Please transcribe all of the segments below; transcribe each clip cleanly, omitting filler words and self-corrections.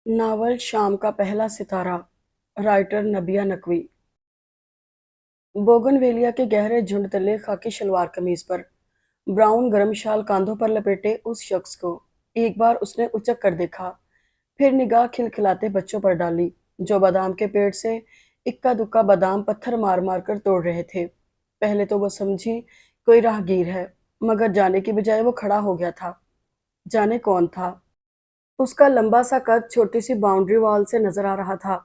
Novel शाम का पहला सितारा। राइटर नबिया नकवी। बोगनवेलिया के गहरे झुंड तले खाकी शलवार कमीज पर ब्राउन गरम शाल कांधों पर लपेटे उस शख्स को एक बार उसने उचक कर देखा। फिर निगाह खिलखिलाते बच्चों पर डाली जो बादाम के पेड़ से इक्का दुक्का बादाम पत्थर मार मार कर तोड़ रहे थे। पहले तो वो समझी कोई राहगीर है, मगर जाने की बजाय वो खड़ा हो गया था। जाने कौन था। उसका लंबा सा कद छोटी सी बाउंड्री वॉल से नजर आ रहा था।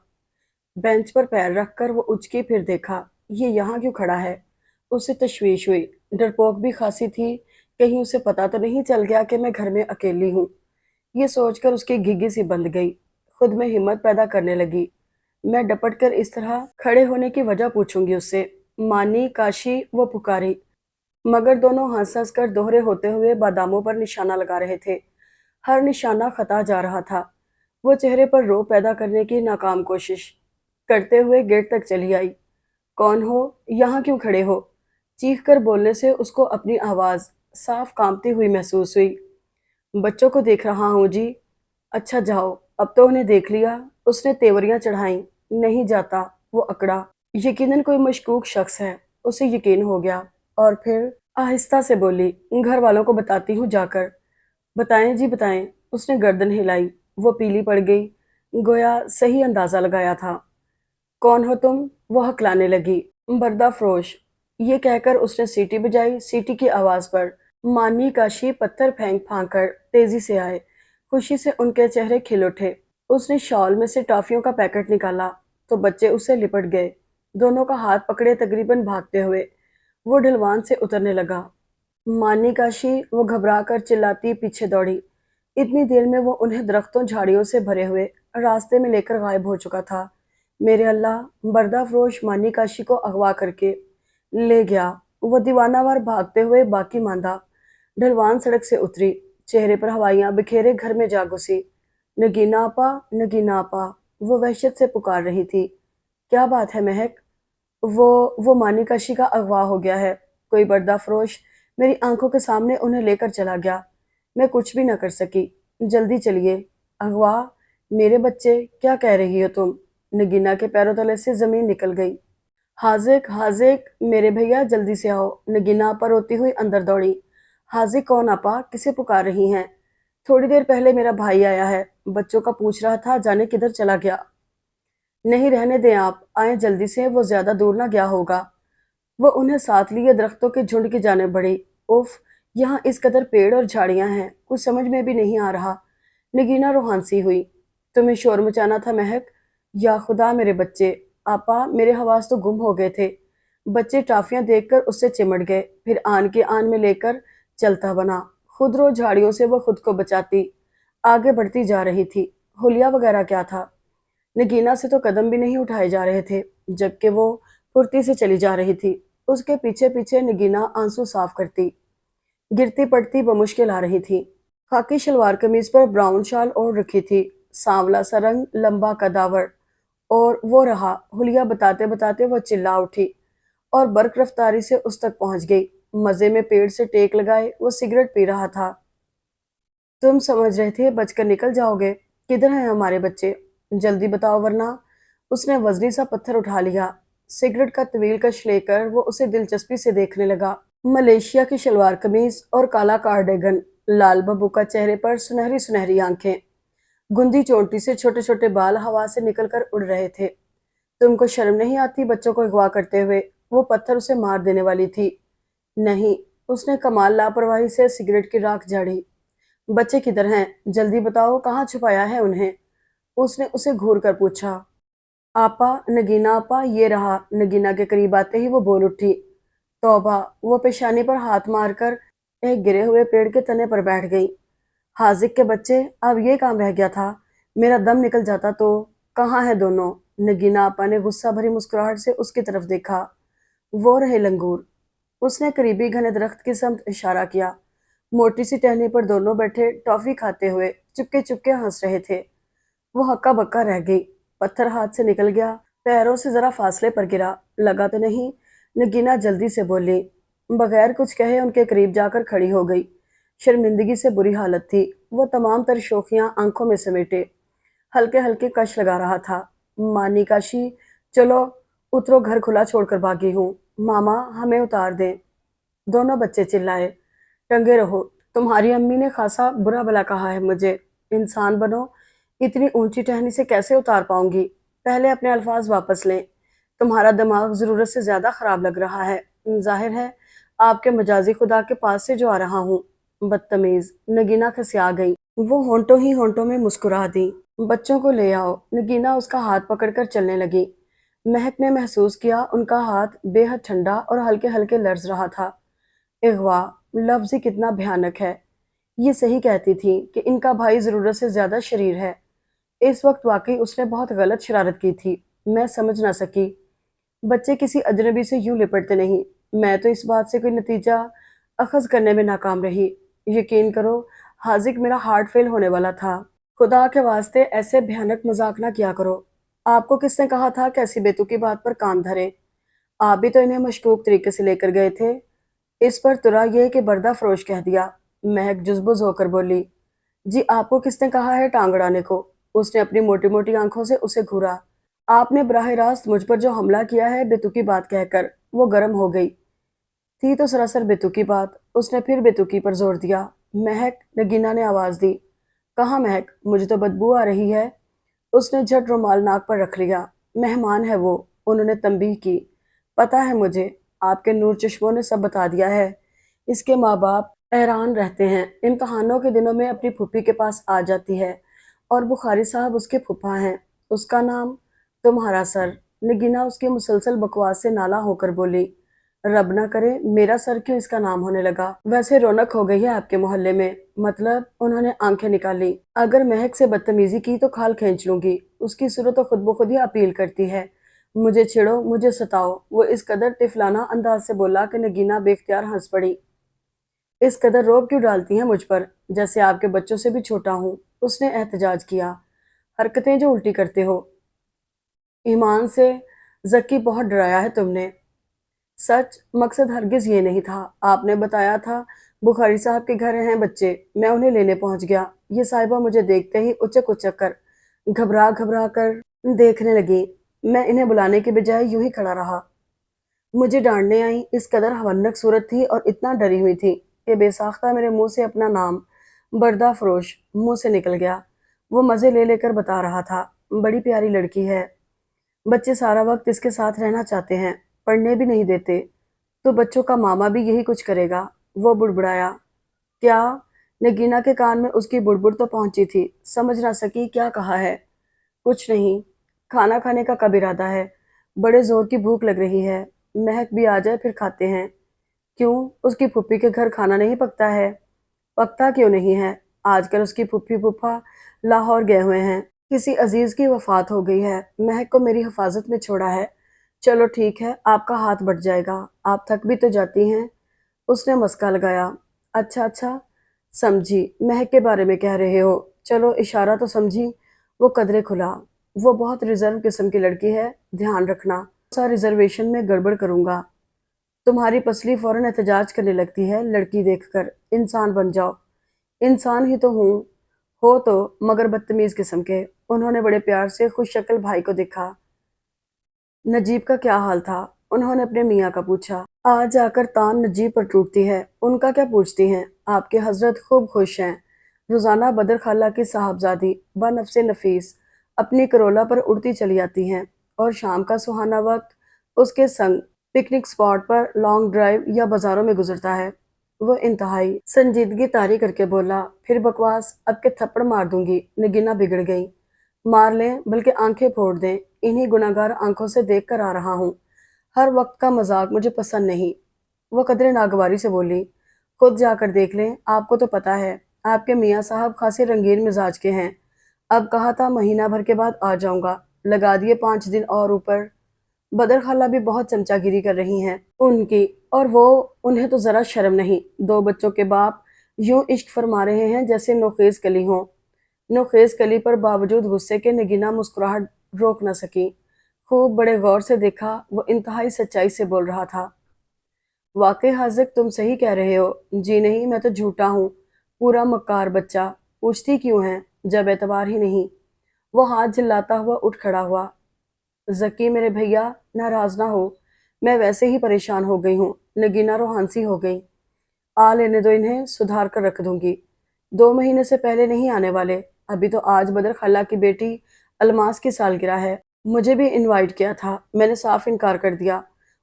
बेंच पर पैर रखकर वो उचकी, फिर देखा ये यहाँ क्यों खड़ा है। उसे तशवीश हुई, डरपोक भी खासी थी। कहीं उसे पता तो नहीं चल गया कि मैं घर में अकेली हूँ। ये सोचकर उसकी घिघी सी बंध गई। खुद में हिम्मत पैदा करने लगी। मैं डपट कर इस तरह खड़े होने की वजह पूछूंगी उससे। मानी, काशी, वो पुकारी, मगर दोनों हंस हंस कर दोहरे होते हुए बादामों पर निशाना लगा रहे थे। हर निशाना खता जा रहा था। वो चेहरे पर रो पैदा करने की नाकाम कोशिश करते हुए गेट तक चली आई। कौन हो? यहाँ क्यों खड़े हो? चीख कर बोलने से उसको अपनी आवाज साफ कांपती हुई महसूस हुई। बच्चों को देख रहा हूँ जी। अच्छा जाओ, अब तो उन्हें देख लिया। उसने तेवरियां चढ़ाई। नहीं जाता। वो अकड़ा। यकीनन कोई मशकूक शख्स है, उसे यकीन हो गया। और फिर आहिस्ता से बोली, घर वालों को बताती हूँ जाकर। बताएं जी बताएं। उसने गर्दन हिलाई। वो पीली पड़ गई, गोया सही अंदाजा लगाया था। कौन हो तुम? वो हकलाने लगी। बर्दा फरोश। ये कहकर उसने सीटी बजाई। सीटी की आवाज पर मानी, काशी पत्थर फेंक फांक कर तेजी से आए। खुशी से उनके चेहरे खिल उठे। उसने शॉल में से टॉफियों का पैकेट निकाला तो बच्चे उससे लिपट गए, दोनों का हाथ पकड़े तकरीबन भागते हुए। वो ढलवान से उतरने लगा। मानी, काशी, वो घबरा कर चिल्लाती पीछे दौड़ी। इतनी देर में वो उन्हें दरख्तों झाड़ियों से भरे हुए रास्ते में लेकर गायब हो चुका था। मेरे अल्लाह! बर्दा फरोश मानी काशी को अगवा करके ले गया। वो दीवानावार भागते हुए बाकी मांदा। ढलवान सड़क से उतरी, चेहरे पर हवाइयां बिखेरे घर में जा घुसी। नगीना आपा, नगीना आपा, वो वहशत से पुकार रही थी। क्या बात है महक? वो मानी काशी का अगवा हो गया है। कोई बर्दा फरोश मेरी आंखों के सामने उन्हें लेकर चला गया। मैं कुछ भी न कर सकी। जल्दी चलिए। अगवा? मेरे बच्चे, क्या कह रही हो तुम? नगीना के पैरों तले से जमीन निकल गई। हाजिक, हाजिक, मेरे भैया जल्दी से आओ। नगीना आपा रोती हुई अंदर दौड़ी। हाजिक कौन आपा? किसे पुकार रही हैं? थोड़ी देर पहले मेरा भाई आया है, बच्चों का पूछ रहा था, जाने किधर चला गया। नहीं, रहने दें, आप आए जल्दी से, वो ज्यादा दूर ना गया होगा। वो उन्हें साथ लिए दरख्तों के झुंड की जाने बढ़ी। उफ, यहाँ इस कदर पेड़ और झाड़ियां हैं, कुछ समझ में भी नहीं आ रहा। नगीना रूहानसी हुई। तुम्हें शोर मचाना था महक। या खुदा, मेरे बच्चे! आपा, मेरे हवास तो गुम हो गए थे। बच्चे टाफियां देखकर उससे चिमट गए, फिर आन के आन में लेकर चलता बना। खुद रो झाड़ियों से वो खुद को बचाती आगे बढ़ती जा रही थी। हुलिया वगैरह क्या था? नगीना से तो कदम भी नहीं उठाए जा रहे थे, जबकि वो फुर्ती से चली जा रही थी। उसके पीछे पीछे नगीना आंसू साफ करती, गिरती पड़ती बमुश्किल आ रही थी। खाकी शलवार कमीज पर ब्राउन शाल ओढ़ रखी थी, सांवला सा रंग, लंबा कदावर। और वो रहा। हुलिया बताते बताते वो चिल्ला उठी और बर्क रफ्तारी से उस तक पहुंच गई। मजे में पेड़ से टेक लगाए वो सिगरेट पी रहा था। तुम समझ रहे थे बचकर निकल जाओगे? किधर हैं हमारे बच्चे? जल्दी बताओ वरना। उसने वजनी सा पत्थर उठा लिया। सिगरेट का तवील कश लेकर वो उसे दिलचस्पी से देखने लगा। मलेशिया की शलवार कमीज और काला कार्डिगन, लाल बब्बू का चेहरे पर सुनहरी सुनहरी आंखें, गुंदी चोटी से छोटे छोटे बाल हवा से निकलकर उड़ रहे थे। तुमको शर्म नहीं आती बच्चों को अगवा करते हुए? वो पत्थर उसे मार देने वाली थी। नहीं। उसने कमाल लापरवाही से सिगरेट की राख झाड़ी। बच्चे किधर हैं? जल्दी बताओ, कहाँ छुपाया है उन्हें? उसने उसे घूर कर पूछा। आपा, नगीना आपा, ये रहा। नगीना के करीब आते ही वो बोल उठी। तौबा! वो पेशानी पर हाथ मारकर एक गिरे हुए पेड़ के तने पर बैठ गई। हाजिक के बच्चे, अब ये काम रह गया था। मेरा दम निकल जाता तो। कहाँ है दोनों? नगीना आपा ने गुस्सा भरी मुस्कुराहट से उसकी तरफ देखा। वो रहे लंगूर। उसने करीबी घने दरख्त की समत इशारा किया। मोटी सी टहनी पर दोनों बैठे टॉफी खाते हुए चुपके चुपके हंस रहे थे। वो हक्का बक्का रह गई। पत्थर हाथ से निकल गया, पैरों से जरा फासले पर गिरा। लगा तो नहीं? नगीना जल्दी से बोली। बगैर कुछ कहे उनके करीब जाकर खड़ी हो गई। शर्मिंदगी से बुरी हालत थी। वो तमाम तर शोखियां आंखों में समेटे हल्के हल्के कश लगा रहा था। माँ निकाशी, चलो उतरो, घर खुला छोड़कर भागी हूँ। मामा हमें उतार दें। दोनों बच्चे चिल्लाए, टंगे रहो, तुम्हारी अम्मी ने खासा बुरा भला कहा है मुझे। इंसान बनो, इतनी ऊंची टहनी से कैसे उतार पाऊंगी? पहले अपने अल्फाज वापस लें। तुम्हारा दिमाग जरूरत से ज्यादा खराब लग रहा है। जाहिर है आपके मजाजी खुदा के पास से जो आ रहा हूँ। बदतमीज, नगीना खसिया गई। वो होंठों ही होंठों में मुस्कुरा दी। बच्चों को ले आओ। नगीना उसका हाथ पकड़कर चलने लगी। महक ने महसूस किया उनका हाथ बेहद ठंडा और हल्के हल्के लर्ज रहा था। इगवा, लफ्ज़ ही कितना भयानक है। ये सही कहती थी कि इनका भाई ज़रूरत से ज़्यादा शरीर है। इस वक्त वाकई उसने बहुत गलत शरारत की थी। मैं समझ ना सकी। बच्चे किसी अजनबी से यूं लिपटते नहीं। मैं तो इस बात से कोई नतीजा अखज़ करने में नाकाम रही। यकीन करो, हाजिक मेरा हार्ट फेल होने वाला था। खुदा के वास्ते ऐसे भयानक मजाक ना किया करो। आपको किसने कहा था कि ऐसी बेतुकी बात पर कान धरे? आप भी तो इन्हें मशकूक तरीके से लेकर गए थे। इस पर तुरा ये कि बर्दा फरोश कह दिया। महक जुज़बुज़ होकर बोली, जी आपको किसने कहा है टांग अड़ाने को? उसने अपनी मोटी मोटी आंखों से उसे घूरा। आपने बराह रास्त मुझ पर जो हमला किया है बेतुकी बात कहकर। वो गर्म हो गई। थी तो सरासर बेतुकी बात। उसने फिर बेतुकी पर जोर दिया। महक, नगीना ने आवाज दी। कहाँ महक, मुझे तो बदबू आ रही है। उसने झट रुमाल नाक पर रख लिया। मेहमान है वो, उन्होंने तंबीह की। पता है मुझे, आपके नूर चश्मों ने सब बता दिया है। इसके माँ बाप हैरान रहते हैं। इम्तहानों के दिनों में अपनी फूफी के पास आ जाती है और बुखारी साहब उसके फूफा हैं। उसका नाम तुम्हारा सर। नगीना उसकी मुसलसल बकवास से नाला होकर बोली, रब ना करे मेरा सर क्यों इसका नाम होने लगा। वैसे रौनक हो गई है आपके मोहल्ले में। मतलब, उन्होंने आंखें निकाली। अगर महक से बदतमीजी की तो खाल खींच लूंगी। उसकी सूरत तो खुद ब खुद ही अपील करती है। मुझे छेड़ो, मुझे सताओ। वो इस कदर तिफलाना अंदाज से बोला कि नगीना बेख्तियार हंस पड़ी। इस कदर रोब क्यों डालती हैं मुझ पर, जैसे आपके बच्चों से भी छोटा हूँ। उसने एहतजाज किया। हरकतें जो उल्टी करते हो। ईमान से जक्की बहुत डराया है तुमने। सच, मकसद हरगिज ये नहीं था। आपने बताया था बुखारी साहब के घर हैं बच्चे। मैं उन्हें लेने पहुंच गया। ये साहिबा मुझे देखते ही उचक उचक कर घबरा घबरा कर देखने लगी। मैं इन्हें बुलाने के बजाय यूं ही खड़ा रहा। मुझे डांटने आई। इस कदर हवन्नक सूरत थी और इतना डरी हुई थी कि बेसाख्ता मेरे मुंह से अपना नाम बर्दा फरोश मुंह से निकल गया। वो मज़े ले लेकर बता रहा था, बड़ी प्यारी लड़की है। बच्चे सारा वक्त इसके साथ रहना चाहते हैं, पढ़ने भी नहीं देते। तो बच्चों का मामा भी यही कुछ करेगा। वो बुड़बुड़ाया। क्या? नगीना के कान में उसकी बुड़बुड़ तो पहुंची थी। समझ ना सकी क्या कहा है। कुछ नहीं। खाना खाने का कब इरादा है? बड़े जोर की भूख लग रही है। महक भी आ जाए फिर खाते हैं। क्यों, उसकी फूफी के घर खाना नहीं पकता है? पकता क्यों नहीं है? आजकल उसकी फूफी फूफा लाहौर गए हुए हैं। किसी अजीज की वफात हो गई है। महक को मेरी हिफाजत में छोड़ा है। चलो ठीक है, आपका हाथ बट जाएगा। आप थक भी तो जाती हैं। उसने मस्का लगाया। अच्छा अच्छा, समझी, महक के बारे में कह रहे हो। चलो इशारा तो समझी। वो कदरे खुला। वो बहुत रिजर्व किस्म की लड़की है, ध्यान रखना। सा रिजर्वेशन में गड़बड़ करूंगा। तुम्हारी पसली फौरन एहतजाज करने लगती है लड़की देखकर। इंसान बन जाओ। इंसान ही तो हूँ। हो तो, मगर बदतमीज किस्म के। उन्होंने बड़े प्यार से खुश शक्ल भाई को देखा। नजीब का क्या हाल था? उन्होंने अपने मियाँ का पूछा। आज आकर तान नजीब पर टूटती है। उनका क्या पूछती हैं? आपके हजरत खूब खुश हैं। रोजाना बदर खाला की साहबजादी बनफ्से नफीस अपनी करोला पर उड़ती चली आती हैं और शाम का सुहाना वक्त उसके संग पिकनिक स्पॉट पर लॉन्ग ड्राइव या बाजारों में गुजरता है। वो इंतहाई संजीदगी तारी करके बोला, फिर बकवास, अब के थप्पड़ मार दूंगी। नगीना बिगड़ गई। मार लें, बल्कि आंखें फोड़ दें। इन्हीं गुनाहगार आंखों से देख कर आ रहा हूँ। हर वक्त का मजाक मुझे पसंद नहीं। वो कदरे नागवारी से बोली। खुद जाकर देख लें, आपको तो पता है आपके मियाँ साहब खासे रंगीन मिजाज के हैं। अब कहा था महीना भर के बाद आ जाऊंगा, लगा दिए 5 दिन और ऊपर। बदर खाला भी बहुत चमचागिरी कर रही हैं उनकी, और वो, उन्हें तो जरा शर्म नहीं। 2 बच्चों के बाप यूं इश्क फरमा रहे हैं जैसे नोखेज कली हों। नोखेज कली पर बावजूद गुस्से के नगीना मुस्कुराहट रोक न सकी। खूब बड़े गौर से देखा। वो इंतहाई सच्चाई से बोल रहा था। वाकई हाजिक, तुम सही कह रहे हो। जी नहीं, मैं तो झूठा हूँ। पूरा मक्कार बच्चा। पूछती क्यों है जब एतबार ही नहीं। وہ ہاتھ جلاتا ہوا اٹھ کھڑا ہوا۔ ذکی میرے بھیا ناراض نہ ہو، میں ویسے ہی پریشان ہو گئی ہوں۔ نگینہ روحانسی ہو گئی۔ آ لینے دو انہیں، سدھار کر رکھ دوں گی۔ 2 مہینے سے پہلے نہیں آنے والے۔ ابھی تو آج بدر خالہ کی بیٹی الماس کی سالگرہ ہے۔ مجھے بھی انوائٹ کیا تھا، میں نے صاف انکار کر دیا۔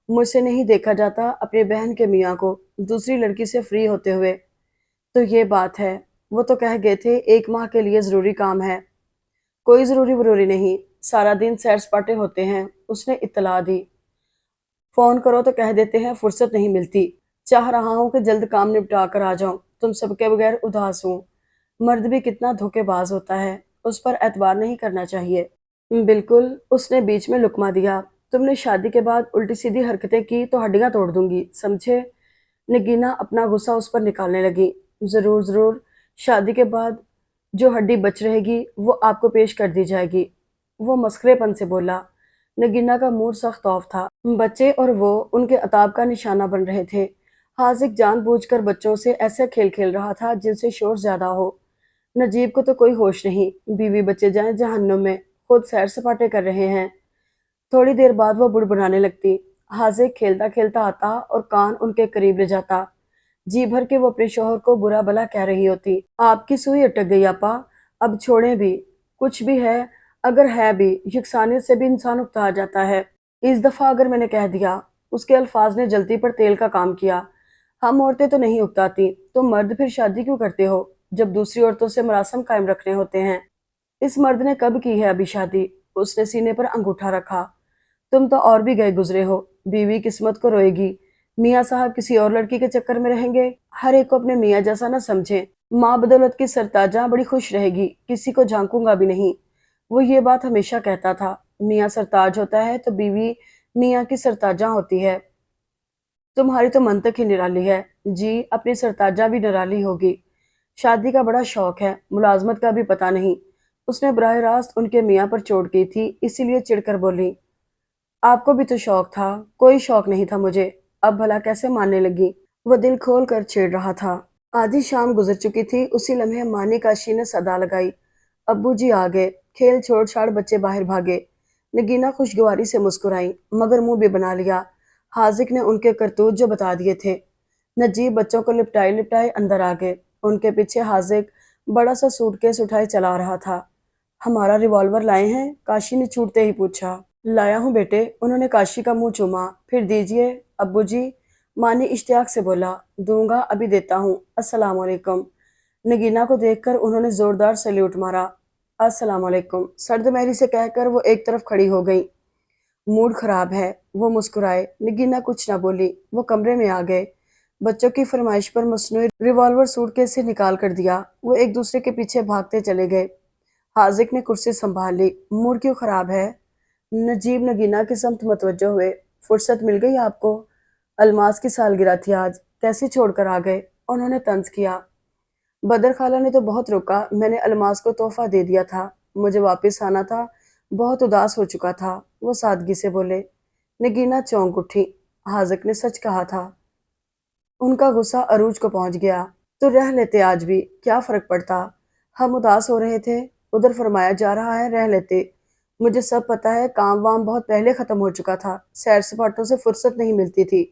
مجھ سے نہیں دیکھا جاتا اپنی بہن کے میاں کو دوسری لڑکی سے فری ہوتے ہوئے۔ تو یہ بات ہے، وہ تو کہہ گئے تھے 1 ماہ کے لیے ضروری کام ہے۔ کوئی ضروری نہیں، سارا دن سیر سپاٹے ہوتے ہیں، اس نے اطلاع دی۔ فون کرو تو کہہ دیتے ہیں فرصت نہیں ملتی۔ چاہ رہا ہوں کہ جلد کام نپٹا کر آ جاؤں، تم سب کے بغیر اداس ہوں۔ مرد بھی کتنا دھوکے باز ہوتا ہے، اس پر اعتبار نہیں کرنا چاہیے۔ بالکل، اس نے بیچ میں لقمہ دیا۔ تم نے شادی کے بعد الٹی سیدھی حرکتیں کی تو ہڈیاں توڑ دوں گی، سمجھے؟ نگینہ اپنا غصہ اس پر نکالنے لگی۔ ضرور، شادی کے بعد جو ہڈی بچ رہے گی وہ آپ کو پیش کر دی جائے گی، وہ مسخرے پن سے بولا۔ نگینہ کا موڈ سخت آف تھا۔ بچے اور وہ ان کے عتاب کا نشانہ بن رہے تھے۔ حاذق جان بوجھ کر بچوں سے ایسے کھیل کھیل رہا تھا جن سے شور زیادہ ہو۔ نجیب کو تو کوئی ہوش نہیں، بیوی بچے جائیں جہنم میں، خود سیر سپاٹے کر رہے ہیں۔ تھوڑی دیر بعد وہ بڑبڑانے لگتی۔ حاذق کھیلتا کھیلتا آتا اور کان ان کے قریب لے جاتا۔ جی بھر کے وہ اپنے شوہر کو برا بھلا کہہ رہی ہوتی۔ آپ کی سوئی اٹک گئی آپا، اب چھوڑیں بھی، کچھ بھی ہے، اگر ہے بھی، یکسانیت سے بھی انسان اکتا جاتا ہے۔ اس دفعہ اگر میں نے کہہ دیا، اس کے الفاظ نے جلتی پر تیل کا کام کیا۔ ہم عورتیں تو نہیں اکتاتی، تم مرد پھر شادی کیوں کرتے ہو جب دوسری عورتوں سے مراسم قائم رکھنے ہوتے ہیں؟ اس مرد نے کب کی ہے ابھی شادی؟ اس نے سینے پر انگوٹھا رکھا۔ تم تو اور بھی گئے گزرے ہو، بیوی قسمت کو روئے گی، میاں صاحب کسی اور لڑکی کے چکر میں رہیں گے، ہر ایک کو اپنے میاں جیسا نہ سمجھے۔ ماں بدولت کی سرتاجاں بڑی خوش رہے گی، کسی کو جھانکوں گا بھی نہیں۔ وہ یہ بات ہمیشہ کہتا تھا، میاں سرتاج ہوتا ہے تو بیوی میاں کی سرتاجاں ہوتی ہے۔ تمہاری تو منطق ہی نرالی ہے۔ جی، اپنی سرتاجاں بھی نرالی ہوگی۔ شادی کا بڑا شوق ہے، ملازمت کا بھی پتہ نہیں۔ اس نے براہ راست ان کے میاں پر چوٹ کی تھی، اسی لیے چڑ کر بولی۔ آپ کو بھی تو شوق تھا، کوئی شوق نہیں تھا مجھے، اب بھلا کیسے ماننے لگی؟ وہ دل کھول کر چھیڑ رہا تھا۔ آدھی شام گزر چکی تھی، اسی لمحے مانی کاشی نے صدا لگائی۔ ابو جی آ گئے۔ کھیل چھوڑ چھاڑ بچے باہر بھاگے۔ نگینہ خوشگواری سے مسکرائی، مگر منہ بھی بنا لیا۔ حاذق نے ان کے کرتوت جو بتا دیے تھے۔ نجیب بچوں کو لپٹائے لپٹائے اندر آ گئے۔ ان کے پیچھے حاذق بڑا سا سوٹ کیس اٹھائے چلا رہا تھا۔ ہمارا ریوالور لائے ہیں؟ کاشی نے چھوٹتے ہی پوچھا۔ لایا ہوں بیٹے، انہوں نے کاشی کا منہ چوما۔ پھر دیجئے ابو جی، مانی اشتیاق سے بولا۔ دوں گا، ابھی دیتا ہوں، السلام علیکم۔ نگینہ کو دیکھ کر انہوں نے زوردار سلیوٹ مارا۔ السلام علیکم، سرد مہری سے کہہ کر وہ ایک طرف کھڑی ہو گئی۔ موڈ خراب ہے، وہ مسکرائے۔ نگینہ کچھ نہ بولی، وہ کمرے میں آ گئے۔ بچوں کی فرمائش پر مصنوعی ریوالور سوٹ کیس سے نکال کر دیا۔ وہ ایک دوسرے کے پیچھے بھاگتے چلے گئے۔ حاذق نے کرسی سنبھال لی۔ موڈ کیوں خراب ہے؟ نجیب نگینہ کی سمت متوجہ ہوئے۔ فرصت مل گئی آپ کو؟ الماس کی سالگرہ تھی آج، کیسے چھوڑ کر آ گئے؟ انہوں نے طنز کیا۔ بدر خالہ نے تو بہت روکا، میں نے الماس کو تحفہ دے دیا تھا، مجھے واپس آنا تھا، بہت اداس ہو چکا تھا، وہ سادگی سے بولے۔ نگینہ چونک اٹھی۔ حاذق نے سچ کہا تھا۔ ان کا غصہ عروج کو پہنچ گیا۔ تو رہ لیتے آج بھی، کیا فرق پڑتا؟ ہم اداس ہو رہے تھے، ادھر فرمایا جا رہا ہے رہ لیتے۔ مجھے سب پتا ہے، کام وام بہت پہلے ختم ہو چکا تھا، سیر سپاٹوں سے فرصت نہیں ملتی تھی۔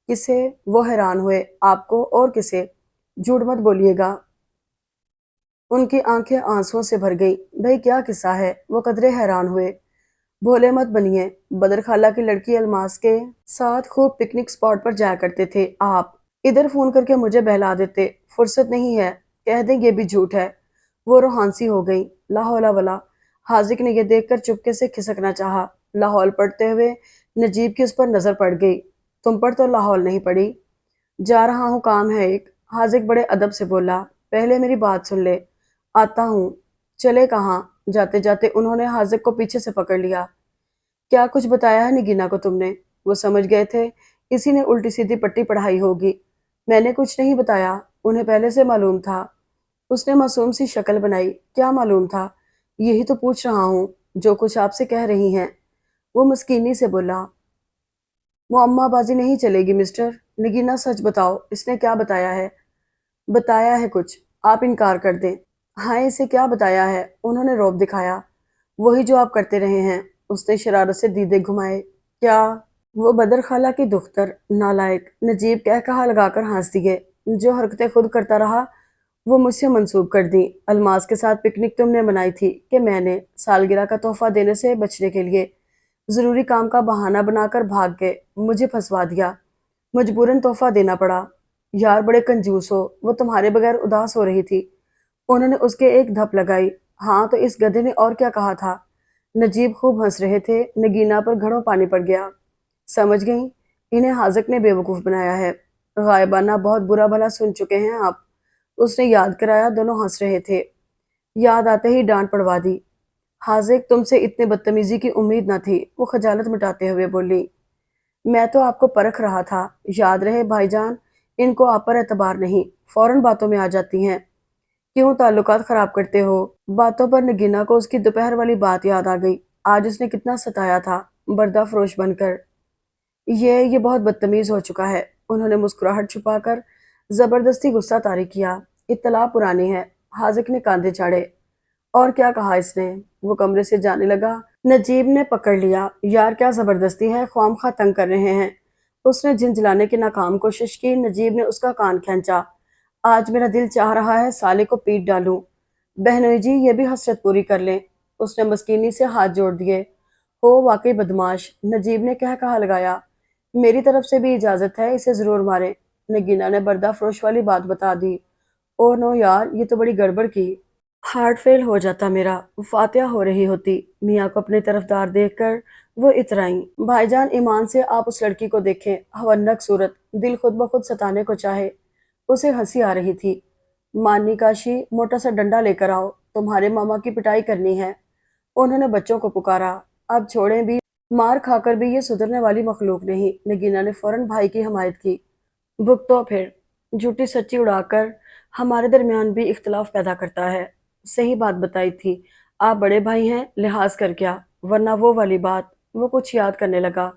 کسے؟ وہ حیران ہوئے۔ آپ کو اور کسے؟ جھوٹ مت بولیے گا۔ ان کی آنکھیں آنسوؤں سے بھر گئی۔ بھئی کیا قصہ ہے؟ وہ قدرے حیران ہوئے۔ بھولے مت بنیے، بدر خالہ کی لڑکی الماس کے ساتھ خوب پکنک سپاٹ پر جایا کرتے تھے آپ، ادھر فون کر کے مجھے بہلا دیتے۔ فرصت نہیں ہے، کہہ دیں یہ بھی جھوٹ ہے۔ وہ روحانسی ہو گئی۔ لا حول ولا۔ حاذق نے یہ دیکھ کر چپکے سے کھسکنا چاہا۔ لاہور پڑھتے ہوئے نجیب کی اس پر نظر پڑ گئی۔ تم پر تو لاہور نہیں پڑی۔ جا رہا ہوں، کام ہے ایک۔ حاذق بڑے ادب سے بولا۔ پہلے میری بات سن لے۔ آتا ہوں۔ چلے کہاں؟ جاتے جاتے انہوں نے حاذق کو پیچھے سے پکڑ لیا۔ کیا کچھ بتایا ہے نگینہ کو تم نے؟ وہ سمجھ گئے تھے کسی نے الٹی سیدھی پٹی پڑھائی ہوگی۔ میں نے کچھ نہیں بتایا، انہیں پہلے سے معلوم تھا۔ اس نے معصوم سی شکل بنائی۔ کیا معلوم تھا؟ یہی تو پوچھ رہا ہوں، جو کچھ آپ سے کہہ رہی ہیں۔ وہ مسکینی سے بولا۔ معمہ بازی نہیں چلے گی مسٹر۔ نگینہ سچ بتاؤ، اس نے کیا بتایا ہے؟ بتایا ہے کچھ، آپ انکار کر دیں۔ ہاں، اسے کیا بتایا ہے؟ انہوں نے رعب دکھایا۔ وہی جو آپ کرتے رہے ہیں۔ اس نے شرارت سے دیدے گھمائے۔ کیا؟ وہ بدر خالہ کی دختر، نالائق! نجیب کہہ کہا لگا کر ہنس دیے۔ جو حرکتیں خود کرتا رہا وہ مجھ سے منسوب کر دیں۔ الماس کے ساتھ پکنک تم نے منائی تھی کہ میں نے سالگرہ کا تحفہ دینے سے بچنے کے لیے ضروری کام کا بہانہ بنا کر بھاگ گئے، مجھے پھنسوا دیا، مجبوراً تحفہ دینا پڑا۔ یار بڑے کنجوس ہو۔ وہ تمہارے بغیر اداس ہو رہی تھی۔ انہوں نے اس کے ایک دھپ لگائی۔ ہاں تو اس گدھے نے اور کیا کہا تھا؟ نجیب خوب ہنس رہے تھے۔ نگینا پر گھڑوں پانی پڑ گیا۔ سمجھ گئیں؟ انہیں حاذق نے بے وقوف بنایا ہے۔ غائبانہ بہت برا بھلا سن چکے ہیں آپ، اس نے یاد کرایا۔ دونوں ہنس رہے تھے۔ یاد آتے ہی ڈانٹ پڑوا دی۔ حاذق تم سے اتنے بدتمیزی کی امید نہ تھی، وہ خجالت مٹاتے ہوئے بولی۔ میں تو آپ کو پرکھ رہا تھا۔ یاد رہے بھائی جان، ان کو آپ پر اعتبار نہیں، فوراً باتوں میں آ جاتی ہیں۔ کیوں تعلقات خراب کرتے ہو؟ باتوں پر نگینا کو اس کی دوپہر والی بات یاد آ گئی۔ آج اس نے کتنا ستایا تھا، بردہ فروش بن کر۔ یہ بہت بدتمیز ہو چکا ہے۔ انہوں نے مسکراہٹ چھپا کر زبردستی غصہ طاری کیا۔ اطلاع پرانی ہے۔ حاذق نے کاندھے چاڑے۔ اور کیا کہا اس نے؟ وہ کمرے سے جانے لگا۔ نجیب نے پکڑ لیا۔ یار کیا زبردستی ہے، خواہ تنگ کر رہے ہیں۔ اس نے جھنجھلانے کی ناکام کوشش کی۔ نجیب نے اس کا کان کھینچا۔ آج میرا دل چاہ رہا ہے سالے کو پیٹ ڈالوں۔ بہنوئی جی یہ بھی حسرت پوری کر لیں۔ اس نے مسکینی سے ہاتھ جوڑ دیے۔ ہو واقعی بدماش، نجیب نے کہا لگایا۔ میری طرف سے بھی اجازت ہے، اسے ضرور ماریں۔ نگینا نے بردہ فروش والی بات بتا دی۔ او نو یار، یہ تو بڑی گڑبڑ کی۔ ہارٹ فیل ہو جاتا میرا۔ فاتحہ ہو رہی ہوتی۔ میاں کو اپنے طرفدار دیکھ کر وہ اترائیں۔ بھائی جان ایمان سے آپ اس لڑکی کو دیکھیں، ہونک صورت، دل خود بخود ستانے کو چاہے۔ اسے ہنسی آ رہی تھی۔ مانی کاشی، موٹا سا ڈنڈا لے کر آؤ، تمہارے ماما کی پٹائی کرنی ہے۔ انہوں نے بچوں کو پکارا۔ اب چھوڑیں بھی، مار کھا کر بھی یہ سدھرنے والی مخلوق نہیں۔ نگینا نے فوراً بھائی کی حمایت کی۔ بھگتو پھر، جھوٹی سچی اڑا کر ہمارے درمیان بھی اختلاف پیدا کرتا ہے۔ صحیح بات بتائی تھی، آپ بڑے بھائی ہیں، لحاظ کر کیا، ورنہ وہ والی بات۔ وہ کچھ یاد کرنے لگا۔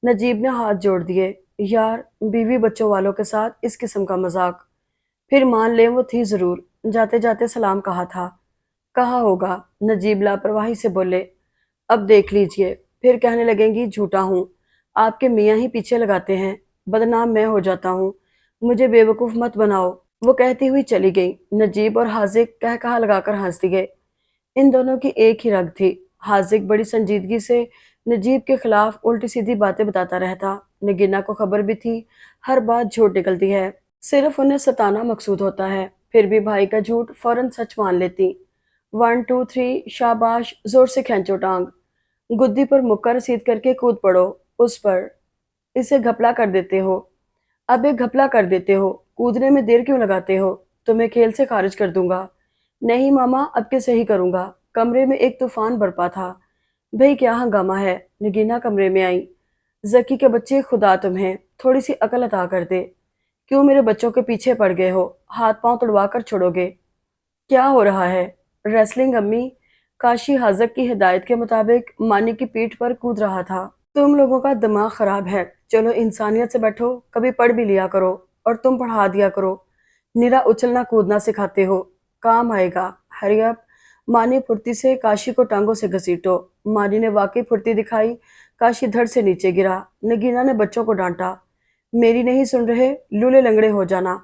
نجیب نے ہاتھ جوڑ دیے۔ یار، بیوی بچوں والوں کے ساتھ اس قسم کا مذاق۔ پھر مان لیں وہ تھی ضرور، جاتے جاتے سلام کہا تھا۔ کہا ہوگا، نجیب لاپرواہی سے بولے۔ اب دیکھ لیجئے، پھر کہنے لگیں گی جھوٹا ہوں، آپ کے میاں ہی پیچھے لگاتے ہیں، بدنام میں ہو جاتا ہوں، مجھے بے وقوف مت بناؤ۔ وہ کہتی ہوئی چلی گئی۔ نجیب اور حاذق کہا لگا کر ہنس دیے۔ ان دونوں کی ایک ہی رگ تھی۔ حاذق بڑی سنجیدگی سے نجیب کے خلاف الٹی سیدھی باتیں بتاتا رہتا۔ نگینا کو خبر بھی تھی ہر بات جھوٹ نکلتی ہے، صرف انہیں ستانا مقصود ہوتا ہے، پھر بھی بھائی کا جھوٹ فوراً سچ مان لیتی۔ 1 2 3 شاباش، زور سے کھینچو ٹانگ، گدی پر مکہ رسید کر کے کود پڑو اس پر۔ اسے گھپلا کر دیتے ہو، اب ایک گھپلا کر دیتے ہو، کودنے میں دیر کیوں لگاتے ہو؟ تمہیں کھیل سے خارج کر دوں گا۔ نہیں ماما، اب کے صحیح کروں گا۔ کمرے میں ایک طوفان برپا تھا۔ بھئی کیا ہنگامہ ہے؟ نگینا کمرے میں آئی۔ ذکی کے بچے، خدا تمہیں تھوڑی سی عقل عطا کر دے۔ کیوں میرے بچوں کے پیچھے پڑ گئے ہو؟ ہاتھ پاؤں تڑوا کر چھوڑو گے؟ کیا ہو رہا ہے؟ ریسلنگ امی؟ کاشی حاذق کی ہدایت کے مطابق مانی کی پیٹھ پر کود رہا تھا۔ تم لوگوں کا دماغ خراب ہے، چلو انسانیت سے بیٹھو، کبھی پڑھ بھی لیا کرو، اور تم پڑھا دیا کرو، نرا اچھلنا کودنا سکھاتے ہو، کام آئے گا۔ ہری اپ، مانی پھرتی سے کاشی کو ٹانگوں سے گھسیٹو۔ مانی نے واقعی پھرتی دکھائی۔ کاشی دھڑ سے نیچے گرا۔ نگینا نے بچوں کو ڈانٹا۔ میری نہیں سن رہے؟ لولے لنگڑے ہو جانا۔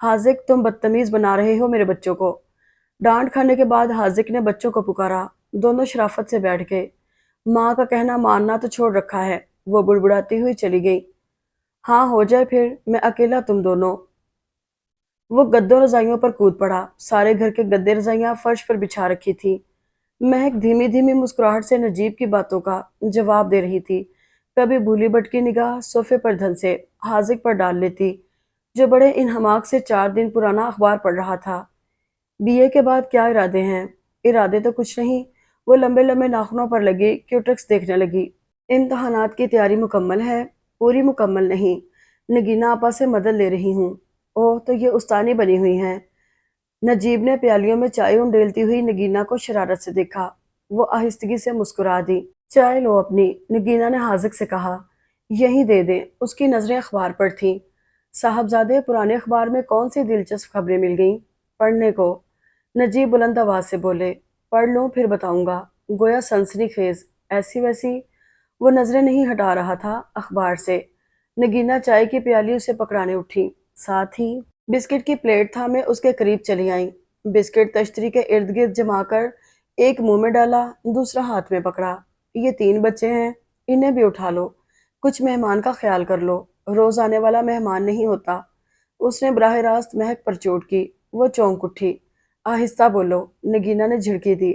حاذق تم بدتمیز بنا رہے ہو میرے بچوں کو۔ ڈانٹ کھانے کے بعد حاذق نے بچوں کو پکارا۔ دونوں شرافت سے بیٹھ گئے۔ ماں کا کہنا ماننا تو چھوڑ رکھا ہے، وہ بڑبڑاتی ہوئی چلی گئی۔ ہاں ہو جائے پھر، میں اکیلا تم دونوں۔ وہ گدوں رضائیوں پر کود پڑا۔ سارے گھر کے گدے رضائیاں فرش پر بچھا رکھی تھی۔ مہک دھیمی دھیمی مسکراہٹ سے نجیب کی باتوں کا جواب دے رہی تھی۔ کبھی بھولی بھٹکی نگاہ صوفے پر دھن سے حاذق پر ڈال لیتی، جو بڑے انہماک سے 4 دن پرانا اخبار پڑھ رہا تھا۔ بی اے کے بعد کیا ارادے ہیں؟ ارادے تو کچھ نہیں۔ وہ لمبے لمبے ناخنوں پر لگی کیوٹکس دیکھنے لگی۔ امتحانات کی تیاری مکمل ہے؟ پوری مکمل نہیں، نگینا آپا سے مدد لے رہی ہوں۔ اوہ، تو یہ استانی بنی ہوئی ہیں۔ نجیب نے پیالیوں میں چائے انڈیلتی ہوئی نگینا کو شرارت سے دیکھا۔ وہ آہستگی سے مسکرا دی۔ چائے لو اپنی، نگینا نے حاذق سے کہا۔ یہیں دے دیں۔ اس کی نظریں اخبار پر تھیں۔ صاحبزادے، پرانے اخبار میں کون سی دلچسپ خبریں مل گئیں؟ پڑھنے کو، نجیب بلند آواز سے بولے۔ پڑھ لوں پھر بتاؤں گا۔ गोया सनसनीखेज। ऐसी वैसी वो नजरें नहीं हटा रहा था अखबार से। नगीना चाय की प्याली उसे पकड़ाने उठी, साथ ही बिस्किट की प्लेट थामे उसके करीब चली आई। बिस्किट तश्तरी के इर्द गिर्द जमाकर एक मुंह में डाला, दूसरा हाथ में पकड़ा। ये 3 बच्चे हैं, इन्हें भी उठा लो, कुछ मेहमान का ख्याल कर लो, रोज आने वाला मेहमान नहीं होता। उसने बराह रास्त महक पर चोट की। वो चौंक उठी। आहिस्ता बोलो, नगीना ने झिड़की दी।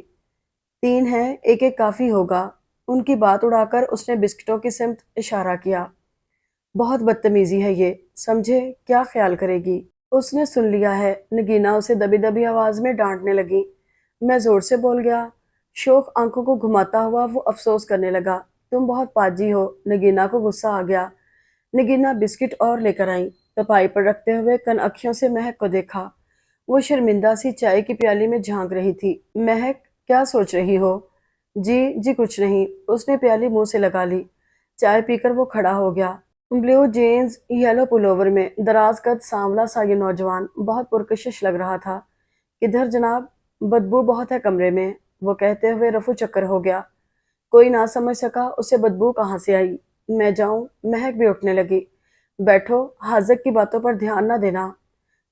3 हैं, एक एक काफी होगा। उनकी बात उड़ाकर उसने बिस्किटों की सिमत इशारा किया। बहुत बदतमीजी है ये, समझे, क्या ख्याल करेगी। उसने सुन लिया है। नगीना उसे दबी दबी आवाज में डांटने लगी। मैं जोर से बोल गया। शोक आंखों को घुमाता हुआ वो अफसोस करने लगा। तुम बहुत पाजी हो। नगीना को गुस्सा आ गया। नगीना बिस्किट और लेकर आई। तपाई पर रखते हुए कन अखियों से महक को देखा। वो शर्मिंदा सी चाय की प्याली में झांक रही थी। महक, क्या सोच रही हो। जी जी कुछ नहीं। उसने प्याली मुंह से लगा ली। चाय पीकर वो खड़ा हो गया। ब्लू जीन्स, येलो पुलोवर में दराज कद सांवला सा ये नौजवान बहुत पुरकशिश लग रहा था। किधर जनाब, बदबू बहुत है कमरे में, वो कहते हुए रफू चक्कर हो गया। कोई ना समझ सका उसे बदबू कहाँ से आई। मैं जाऊं। महक भी उठने लगी। बैठो, हाजक की बातों पर ध्यान ना देना।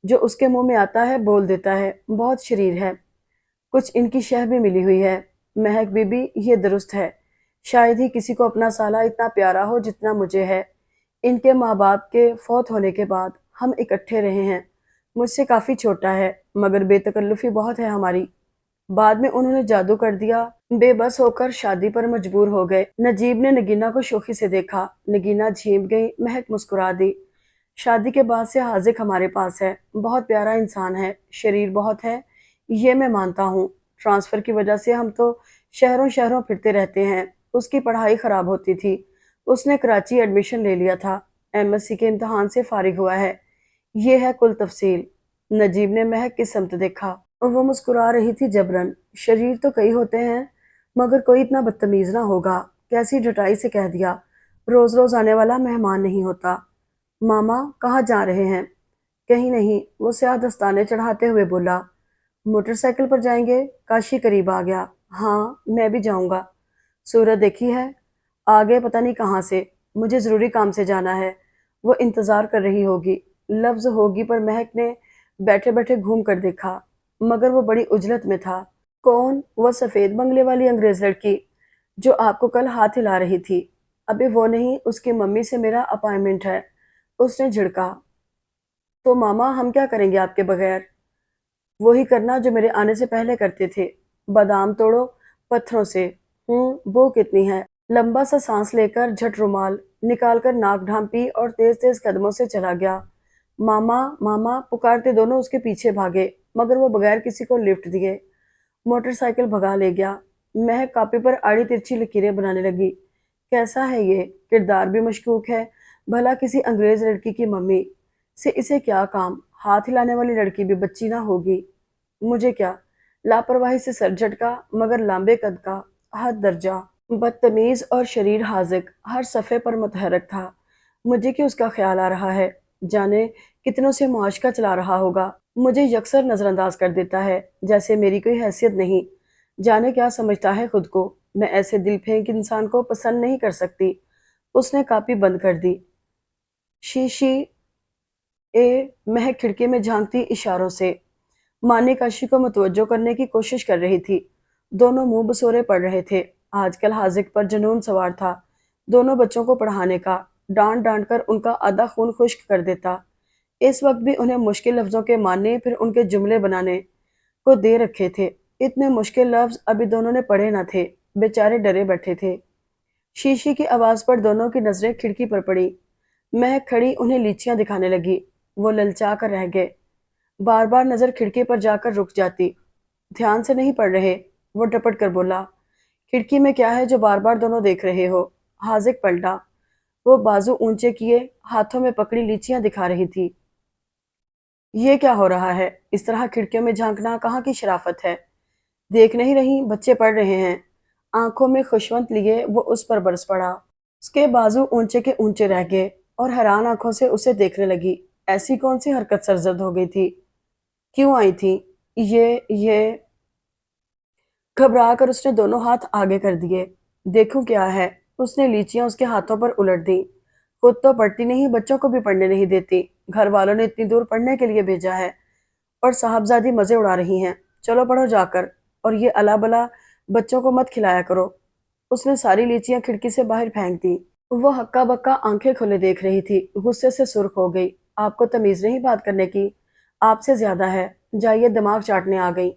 जो उसके मुंह में आता है बोल देता है, बहुत शरीर है। कुछ इनकी शह भी मिली हुई है। महक बीबी, ये दुरुस्त है। शायद ही किसी को अपना साला इतना प्यारा हो जितना मुझे है। इनके माँ बाप के फौत होने के बाद हम इकट्ठे रहे हैं। मुझसे काफी छोटा है, मगर बेतकल्लुफी बहुत है हमारी। बाद में उन्होंने जादू कर दिया। बेबस होकर शादी पर मजबूर हो गए। नजीब ने नगीना को शोखी से देखा। नगीना झेप गई। महक मुस्कुरा दी। शादी के बाद से हाजिक हमारे पास है। बहुत प्यारा इंसान है, शरीर बहुत है, ये मैं मानता हूँ। ट्रांसफर की वजह से हम तो शहरों शहरों फिरते रहते हैं। उसकी पढ़ाई खराब होती थी। उसने कराची एडमिशन ले लिया था। एमएससी के इम्तिहान से फारिग हुआ है। ये है कुल तफसील। नजीब ने महक की समत देखा और वो मुस्कुरा रही थी जबरन। शरीर तो कई होते हैं, मगर कोई इतना बदतमीज ना होगा। कैसी ढटाई से कह दिया। रोज रोज आने वाला मेहमान नहीं होता। मामा कहाँ जा रहे हैं। कहीं नहीं, वो स्याह दस्ताने चढ़ाते हुए बोला। मोटरसाइकिल पर जाएंगे। काशी करीब आ गया। हाँ, मैं भी जाऊंगा। सूरत देखी है। आगे पता नहीं कहाँ से। मुझे जरूरी काम से जाना है। वो इंतजार कर रही होगी। लफ्ज होगी पर महक ने बैठे बैठे घूम कर देखा, मगर वो बड़ी उजलत में था। कौन। वो सफेद बंगले वाली अंग्रेज लड़की जो आपको कल हाथ हिला रही थी। अबे वो नहीं, उसकी मम्मी से मेरा अपॉइंटमेंट है। उसने झिड़का। तो मामा हम क्या करेंगे आपके बगैर। वही करना जो मेरे आने से पहले करते थे। बादाम तोड़ो पत्थरों से। वो कितनी है। लंबा सा सांस लेकर झट रुमाल निकालकर नाक ढांपी और तेज तेज कदमों से चला गया। मामा मामा पुकारते दोनों उसके पीछे भागे, मगर वो बगैर किसी को लिफ्ट दिए मोटरसाइकिल भगा ले गया। महक कापी पर आड़ी तिरछी लकीरें बनाने लगी। कैसा है ये, किरदार भी मशकूक है। भला किसी अंग्रेज लड़की की मम्मी से इसे क्या काम। हाथ हिलाने वाली लड़की भी बच्ची ना होगी। मुझे क्या। लापरवाही से सर झटका, मगर लांबे कद का, हद दर्जा, बदतमीज और शरीर हाजिक हर सफ़े पर मुतहरक था। मुझे क्यों उसका ख्याल आ रहा है। जाने कितनों से मुआशका चला रहा होगा। मुझे यकसर नज़रअंदाज कर देता है, जैसे मेरी कोई हैसियत नहीं। जाने क्या समझता है खुद को। मैं ऐसे दिल फेंक इंसान को पसंद नहीं कर सकती। उसने कापी बंद कर दी। शीशी महक खिड़की में झांकती इशारों से माने काशी को मुतवज्जो करने की कोशिश कर रही थी। दोनों मुंह बसोरे पड़ रहे थे। आजकल हाजिक पर जुनून सवार था। दोनों बच्चों को पढ़ाने का। डांट डांट कर उनका आधा खून खुश्क कर देता। इस वक्त भी उन्हें मुश्किल लफ्जों के मानने फिर उनके जुमले बनाने को दे रखे थे। इतने मुश्किल लफ्ज अभी दोनों ने पढ़े न थे। बेचारे डरे बैठे थे। शीशी की आवाज पर दोनों की नजरें खिड़की पर पड़ी। महक खड़ी उन्हें लीचियां दिखाने लगी। वो ललचा कर रह गए। बार बार नजर खिड़की पर जाकर रुक जाती। ध्यान से नहीं पढ़ रहे। वो टपट कर बोला। खिड़की में क्या है जो बार बार दोनों देख रहे हो। हाजिक पलटा। वो बाजू ऊंचे किए हाथों में पकड़ी लीचियां दिखा रही थी। ये क्या हो रहा है। इस तरह खिड़कियों में झांकना कहाँ की शराफत है। देख नहीं रही, बच्चे पढ़ रहे हैं। आंखों में खुशवंत लिए वो उस पर बरस पड़ा। उसके बाजू ऊंचे के ऊंचे रह गए और हैरान आंखों से उसे देखने लगी। ऐसी कौन सी हरकत सरजद हो गई थी। क्यों आई थी। ये घबरा कर उसने दोनों हाथ आगे कर दिए। देखूं क्या है। उसने लीचियां उसके हाथों पर उलट दी। खुद तो पढ़ती नहीं, बच्चों को भी पढ़ने नहीं देती। घर वालों ने इतनी दूर पढ़ने के लिए भेजा है और साहबजादी मजे उड़ा रही हैं। चलो पढ़ो जाकर। और ये अला बला बच्चों को मत खिलाया करो। उसने सारी लीचियां खिड़की से बाहर फेंक दी। वो हक्का बक्का आंखें खोले देख रही थी। गुस्से से सुर्ख हो गई। आपको तमीज नहीं बात करने की? आपसे ज्यादा है। जाइए, दिमाग चाटने आ गई।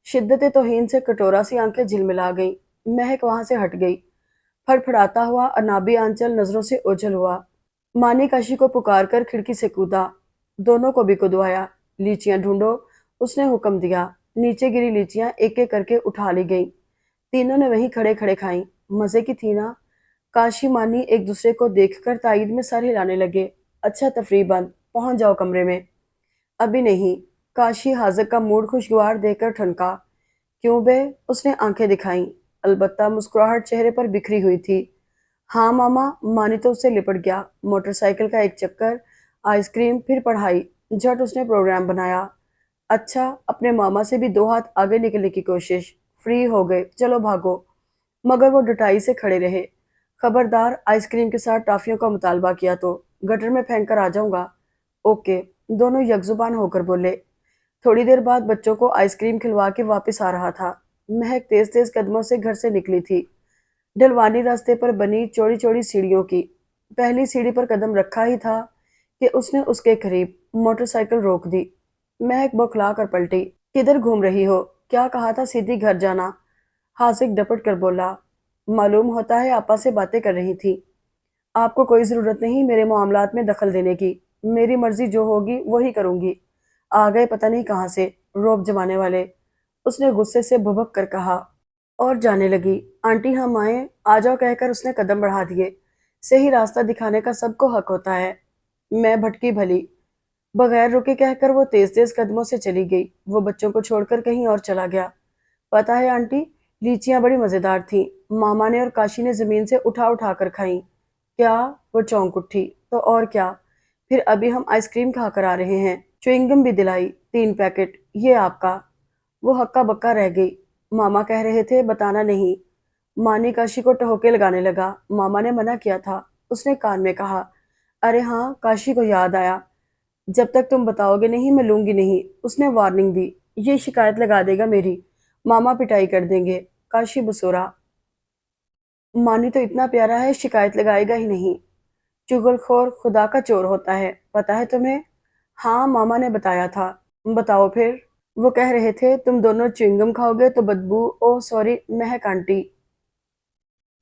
शिद्दत तौहीन से कटोरा सी आंखें झिलमिला गई। महक वहां से हट गई। फड़फड़ाता हुआ अनाबी आंचल नजरों से ओझल हुआ। मानी काशी को पुकार कर खिड़की से कूदा। दोनों को भी कुदवाया। लीचियां ढूंढो, उसने हुक्म दिया। नीचे गिरी लीचियां एक एक करके उठा ली गई। तीनों ने वहीं खड़े खड़े खाई। मजे की थी ना। काशी मानी एक दूसरे को देखकर ताईद में सर हिलाने लगे। अच्छा, तफरीह बंद, पहुंच जाओ कमरे में। अभी नहीं। काशी हाजिर का मूड खुशगवार देखकर ठनका। क्यों बे? उसने आंखें दिखाईं। अलबत्ता मुस्कुराहट चेहरे पर बिखरी हुई थी। हाँ मामा। मानी तो उससे लिपट गया। मोटरसाइकिल का एक चक्कर, आइसक्रीम, फिर पढ़ाई। झट उसने प्रोग्राम बनाया। अच्छा, अपने मामा से भी दो हाथ आगे निकलने की कोशिश। फ्री हो गए, चलो भागो। मगर वो डटाई से खड़े रहे। खबरदार, आइसक्रीम के साथ टॉफियों का मुतालबा किया तो गटर में फेंक कर आ जाऊंगा। ओके। दोनों यकजुबान होकर बोले। थोड़ी देर बाद बच्चों को आइसक्रीम खिलवा के वापस आ रहा था। महक तेज तेज कदमों से घर से निकली थी। ढलवानी रास्ते पर बनी चौड़ी चौड़ी सीढ़ियों की पहली सीढ़ी पर कदम रखा ही था कि उसने उसके करीब मोटरसाइकिल रोक दी। महक बौखला कर पलटी। किधर घूम रही हो? क्या कहा था सीधी घर जाना। हासिक डपट कर बोला। मालूम होता है आपा से बातें कर रही थी। आपको कोई जरूरत नहीं मेरे मामलात में दखल देने की। मेरी मर्जी जो होगी वही करूंगी। आ गए पता नहीं कहाँ से, रौब जमाने वाले। उसने गुस्से से भुभक कर कहा और जाने लगी। आंटी हम आए, आ जाओ कहकर उसने कदम बढ़ा दिए। सही रास्ता दिखाने का सबको हक होता है। मैं भटकी भली। बगैर रुके कहकर वो तेज तेज कदमों से चली गई। वो बच्चों को छोड़कर कहीं और चला गया। पता है आंटी, लीचियां बड़ी मजेदार थी। मामा ने और काशी ने जमीन से उठा उठा कर खाई। क्या? वो चौंक उठी। तो और क्या। फिर अभी हम आइसक्रीम खा कर आ रहे हैं। च्युइंगम भी दिलाई, 3 पैकेट। ये आपका। वो हक्का बक्का रह गई। मामा कह रहे थे बताना नहीं। मानी काशी को ठहोके लगाने लगा। मामा ने मना किया था। उसने कान में कहा। अरे हाँ, काशी को याद आया। जब तक तुम बताओगे नहीं मैं लूंगी नहीं। उसने वार्निंग दी। ये शिकायत लगा देगा मेरी। मामा पिटाई कर देंगे। काशी बसोरा। मानी तो इतना प्यारा है, शिकायत लगाएगा ही नहीं। चुगलखोर खुदा का चोर होता है, पता है तुम्हें? हाँ, मामा ने बताया था। बताओ फिर। वो कह रहे थे तुम दोनों च्युइंगम खाओगे तो बदबू, ओह सॉरी महक आंटी।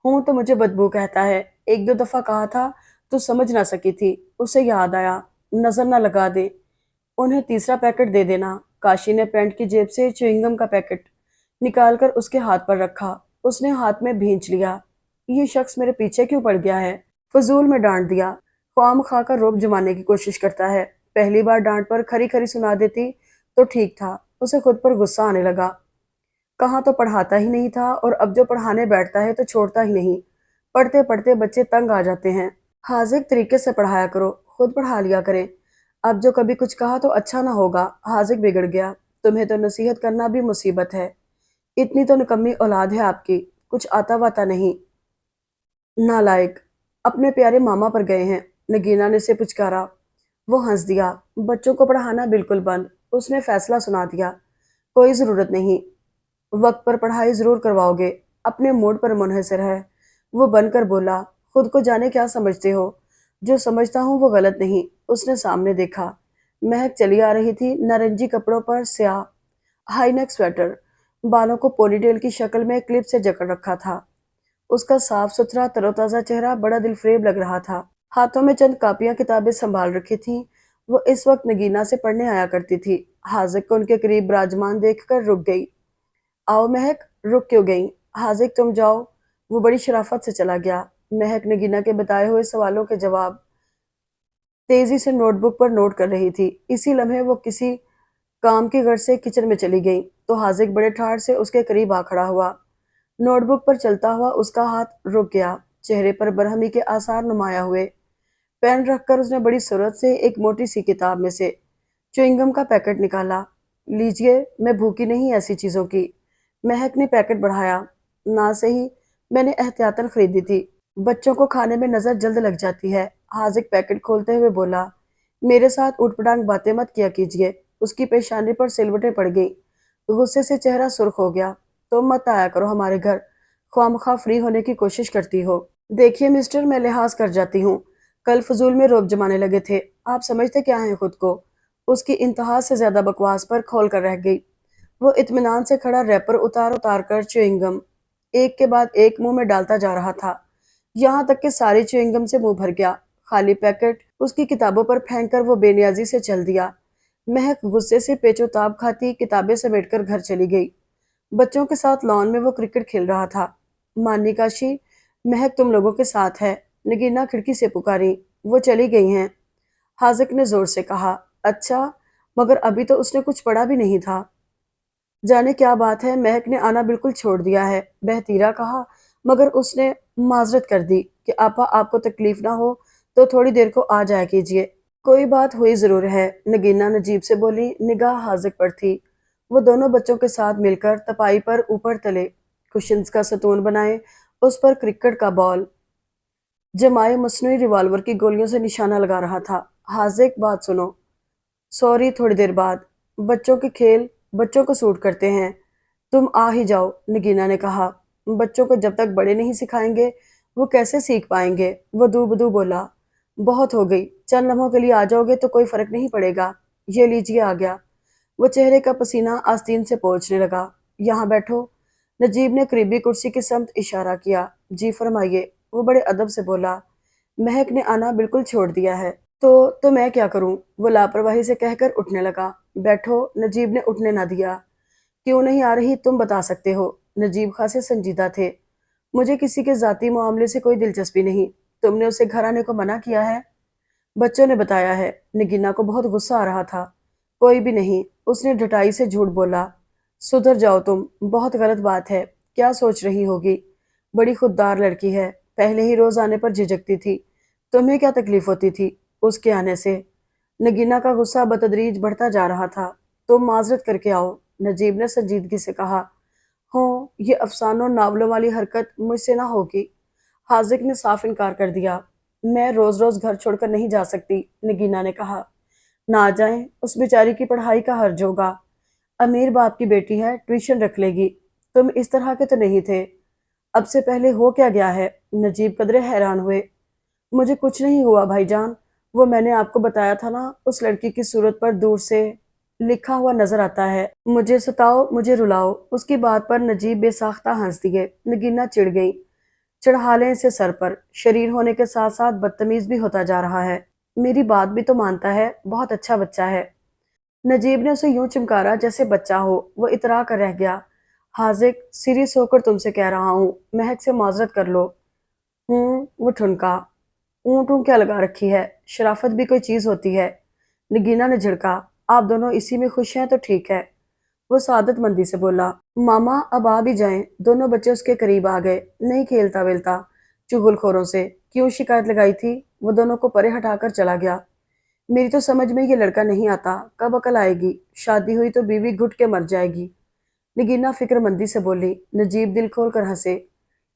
हूं तो मुझे बदबू कहता है। एक दो दफा कहा था तो समझ ना सकी थी। उसे याद आया। नजर ना लगा दे। उन्हें तीसरा पैकेट दे देना। काशी ने पैंट की जेब से च्युइंगम का पैकेट निकालकर उसके हाथ पर रखा। उसने हाथ में भींच लिया। ये शख्स मेरे पीछे क्यों पड़ गया है? फजूल में डांट दिया। ख्वाम खा कर रोब जमाने की कोशिश करता है। पहली बार डांट पर खरी खरी सुना देती तो ठीक था। उसे खुद पर गुस्सा आने लगा। कहाँ तो पढ़ाता ही नहीं था और अब जो पढ़ाने बैठता है तो छोड़ता ही नहीं। पढ़ते पढ़ते बच्चे तंग आ जाते हैं। हाजिर तरीके से पढ़ाया करो, खुद पढ़ा लिया करें। अब जो कभी कुछ कहा तो अच्छा ना होगा। हाजिर बिगड़ गया। तुम्हें तो नसीहत करना भी मुसीबत है। इतनी तो निकम्मी औलाद है आपकी, कुछ आता वाता नहीं। नालायक। अपने प्यारे मामा पर गए हैं, नगीना ने से पुचकारा। वो हंस दिया। बच्चों को पढ़ाना बिल्कुल बंद। उसने फैसला सुना दिया। कोई जरूरत नहीं। वक्त पर पढ़ाई जरूर करवाओगे। अपने मूड पर मुनहसर है। वो बनकर बोला। खुद को जाने क्या समझते हो? जो समझता हूँ वो गलत नहीं। उसने सामने देखा। महक चली आ रही थी, नारंगी कपड़ों पर स्याह हाई नेक स्वेटर, बालों को पोनीटेल की शक्ल में क्लिप से जकड़ रखा था। उसका साफ सुथरा तरोताजा चेहरा बड़ा दिलफरेब लग रहा था। हाथों में चंद कापियां किताबें संभाल रखी थीं। वो इस वक्त नगीना से पढ़ने आया करती थी। हाजिक को उनके करीब विराजमान देखकर रुक गई। आओ महक। रुक क्यों गई? हाजिक तुम जाओ। वो बड़ी शराफत से चला गया। महक नगीना के बताए हुए सवालों के जवाब तेजी से नोटबुक पर नोट कर रही थी। इसी लम्हे वो किसी काम की गर्ज से किचन में चली गई तो हाजिक बड़े ठाड़ से उसके करीब आ खड़ा हुआ। नोटबुक पर चलता हुआ उसका हाथ रुक गया। चेहरे पर बरहमी के आसार नुमाया हुए। पेन रखकर उसने बड़ी सूरत से एक मोटी सी किताब में से च्युइंगम का पैकेट निकाला। लीजिए, मैं भूखी नहीं ऐसी चीजों की। महक ने पैकेट बढ़ाया। ना सही, मैंने एहतियातन खरीदी थी। बच्चों को खाने में नजर जल्द लग जाती है। हाजिक पैकेट खोलते हुए बोला, मेरे साथ उठपटांग बातें मत किया कीजिए। उसकी पेशानी पर सिलवटें पड़ गई। गुस्से से चेहरा सुर्ख हो गया। तुम मत आया करो हमारे घर, ख्वामखा फ्री होने की कोशिश करती हो। देखिए मिस्टर, मैं लिहाज कर जाती हूँ। कल फजूल में रोब जमाने लगे थे। आप समझते क्या हैं खुद को? उसकी इंतहा से ज्यादा बकवास पर खोल कर रह गई। वो इत्मीनान से खड़ा रैपर उतार उतार कर च्युइंगम एक के बाद एक मुंह में डालता जा रहा था। यहाँ तक कि सारी च्युइंगम से मुंह भर गया। खाली पैकेट उसकी किताबों पर फेंक कर वो बेनियाजी से चल दिया। महक गुस्से से पेचोताब खाती किताबें समेटकर घर चली गई। बच्चों के साथ लॉन में वो क्रिकेट खेल रहा था। मानी काशी, महक तुम लोगों के साथ है। नगीना खिड़की से पुकारी। वो चली गई हैं, हाजिक ने जोर से कहा। अच्छा, मगर अभी तो उसने कुछ पढ़ा भी नहीं था। जाने क्या बात है, महक ने आना बिल्कुल छोड़ दिया है, बहतीरा कहा। मगर उसने माजरत कर दी कि आपा आपको तकलीफ ना हो तो थोड़ी देर को आ जाया कीजिए। कोई बात हुई जरूर है, नगीना नजीब से बोली, निगाह हाजिक पर थी। वो दोनों बच्चों के साथ मिलकर तपाई पर ऊपर तले कुशन्स का सतून बनाए, उस पर क्रिकेट का बॉल जमाए मसनूई रिवॉल्वर की गोलियों से निशाना लगा रहा था। हाजिक, बात सुनो। सॉरी, थोड़ी देर बाद। बच्चों के खेल बच्चों को सूट करते हैं। तुम आ ही जाओ, नगीना ने कहा। बच्चों को जब तक बड़े नहीं सिखाएंगे वो कैसे सीख पाएंगे? वो दू बदू बोला। बहुत हो गई, चंद लम्हों के लिए आ जाओगे तो कोई फर्क नहीं पड़ेगा। ये लीजिए, आ गया। वो चेहरे का पसीना आस्तीन से पोंछने लगा। यहाँ बैठो। नजीब ने करीबी कुर्सी की समत इशारा किया। जी फरमाइए, वो बड़े अदब से बोला। महक ने आना बिल्कुल छोड़ दिया है। तो मैं क्या करूं? वो लापरवाही से कहकर उठने लगा। बैठो, नजीब ने उठने ना दिया। क्यों नहीं आ रही, तुम बता सकते हो। नजीब खासे संजीदा थे। मुझे किसी के जाती मामले से कोई दिलचस्पी नहीं। तुमने उसे घर आने को मना किया है? बच्चों ने बताया है। नगीना को बहुत गुस्सा आ रहा था। कोई भी नहीं, उसने ढटाई से झूठ बोला। सुधर जाओ तुम, बहुत गलत बात है। क्या सोच रही होगी? बड़ी खुददार लड़की है, पहले ही रोज आने पर झिझकती थी। तुम्हें क्या तकलीफ होती थी उसके आने से? नगीना का गुस्सा बतदरीज बढ़ता जा रहा था। तुम माजरत करके आओ, नजीब ने संजीदगी से कहा। हो, ये अफसानों नावलों वाली हरकत मुझसे ना होगी। हाजिक ने साफ इनकार कर दिया। मैं रोज रोज घर छोड़कर नहीं जा सकती, नगीना ने कहा। ना जाएं, उस बेचारी की पढ़ाई का हर्ज होगा। अमीर बाप की बेटी है, ट्यूशन रख लेगी। तुम इस तरह के तो नहीं थे। अब से पहले हो क्या गया है? नजीब कदरे हैरान हुए। मुझे कुछ नहीं हुआ भाईजान। वो मैंने आपको बताया था ना, उस लड़की की सूरत पर दूर से लिखा हुआ नजर आता है, मुझे सताओ मुझे रुलाओ। उसकी बात पर नजीब बेसाख्ता हंस दिए। नगीना चिढ़ गई। चढ़ा लें इसे सर पर, शरीर होने के साथ साथ बदतमीज भी होता जा रहा है। मेरी बात भी तो मानता है, बहुत अच्छा बच्चा है। नजीब ने उसे यूं चिमकारा जैसे बच्चा हो। वो इतरा कर रह गया। हाजिक, सीरियस होकर तुमसे कह रहा हूँ, महक से माजरत कर लो। वो ठुनका। ऊँट ऊँ क्या लगा रखी है, शराफत भी कोई चीज होती है। नगीना ने झिड़का। आप दोनों इसी में खुश हैं तो ठीक है। वो सादत मंदी से बोला। मामा, अब आ भी जाएं। दोनों बच्चे उसके करीब आ गए। नहीं खेलता वेलता चुगलखोरों से, क्यों शिकायत लगाई थी? वो दोनों को परे हटाकर चला गया। मेरी तो समझ में ये लड़का नहीं आता, कब अकल आएगी? शादी हुई तो बीवी घुट के मर जाएगी। नगीना फिक्रमंदी से बोली। नजीब दिल खोल कर हंसे।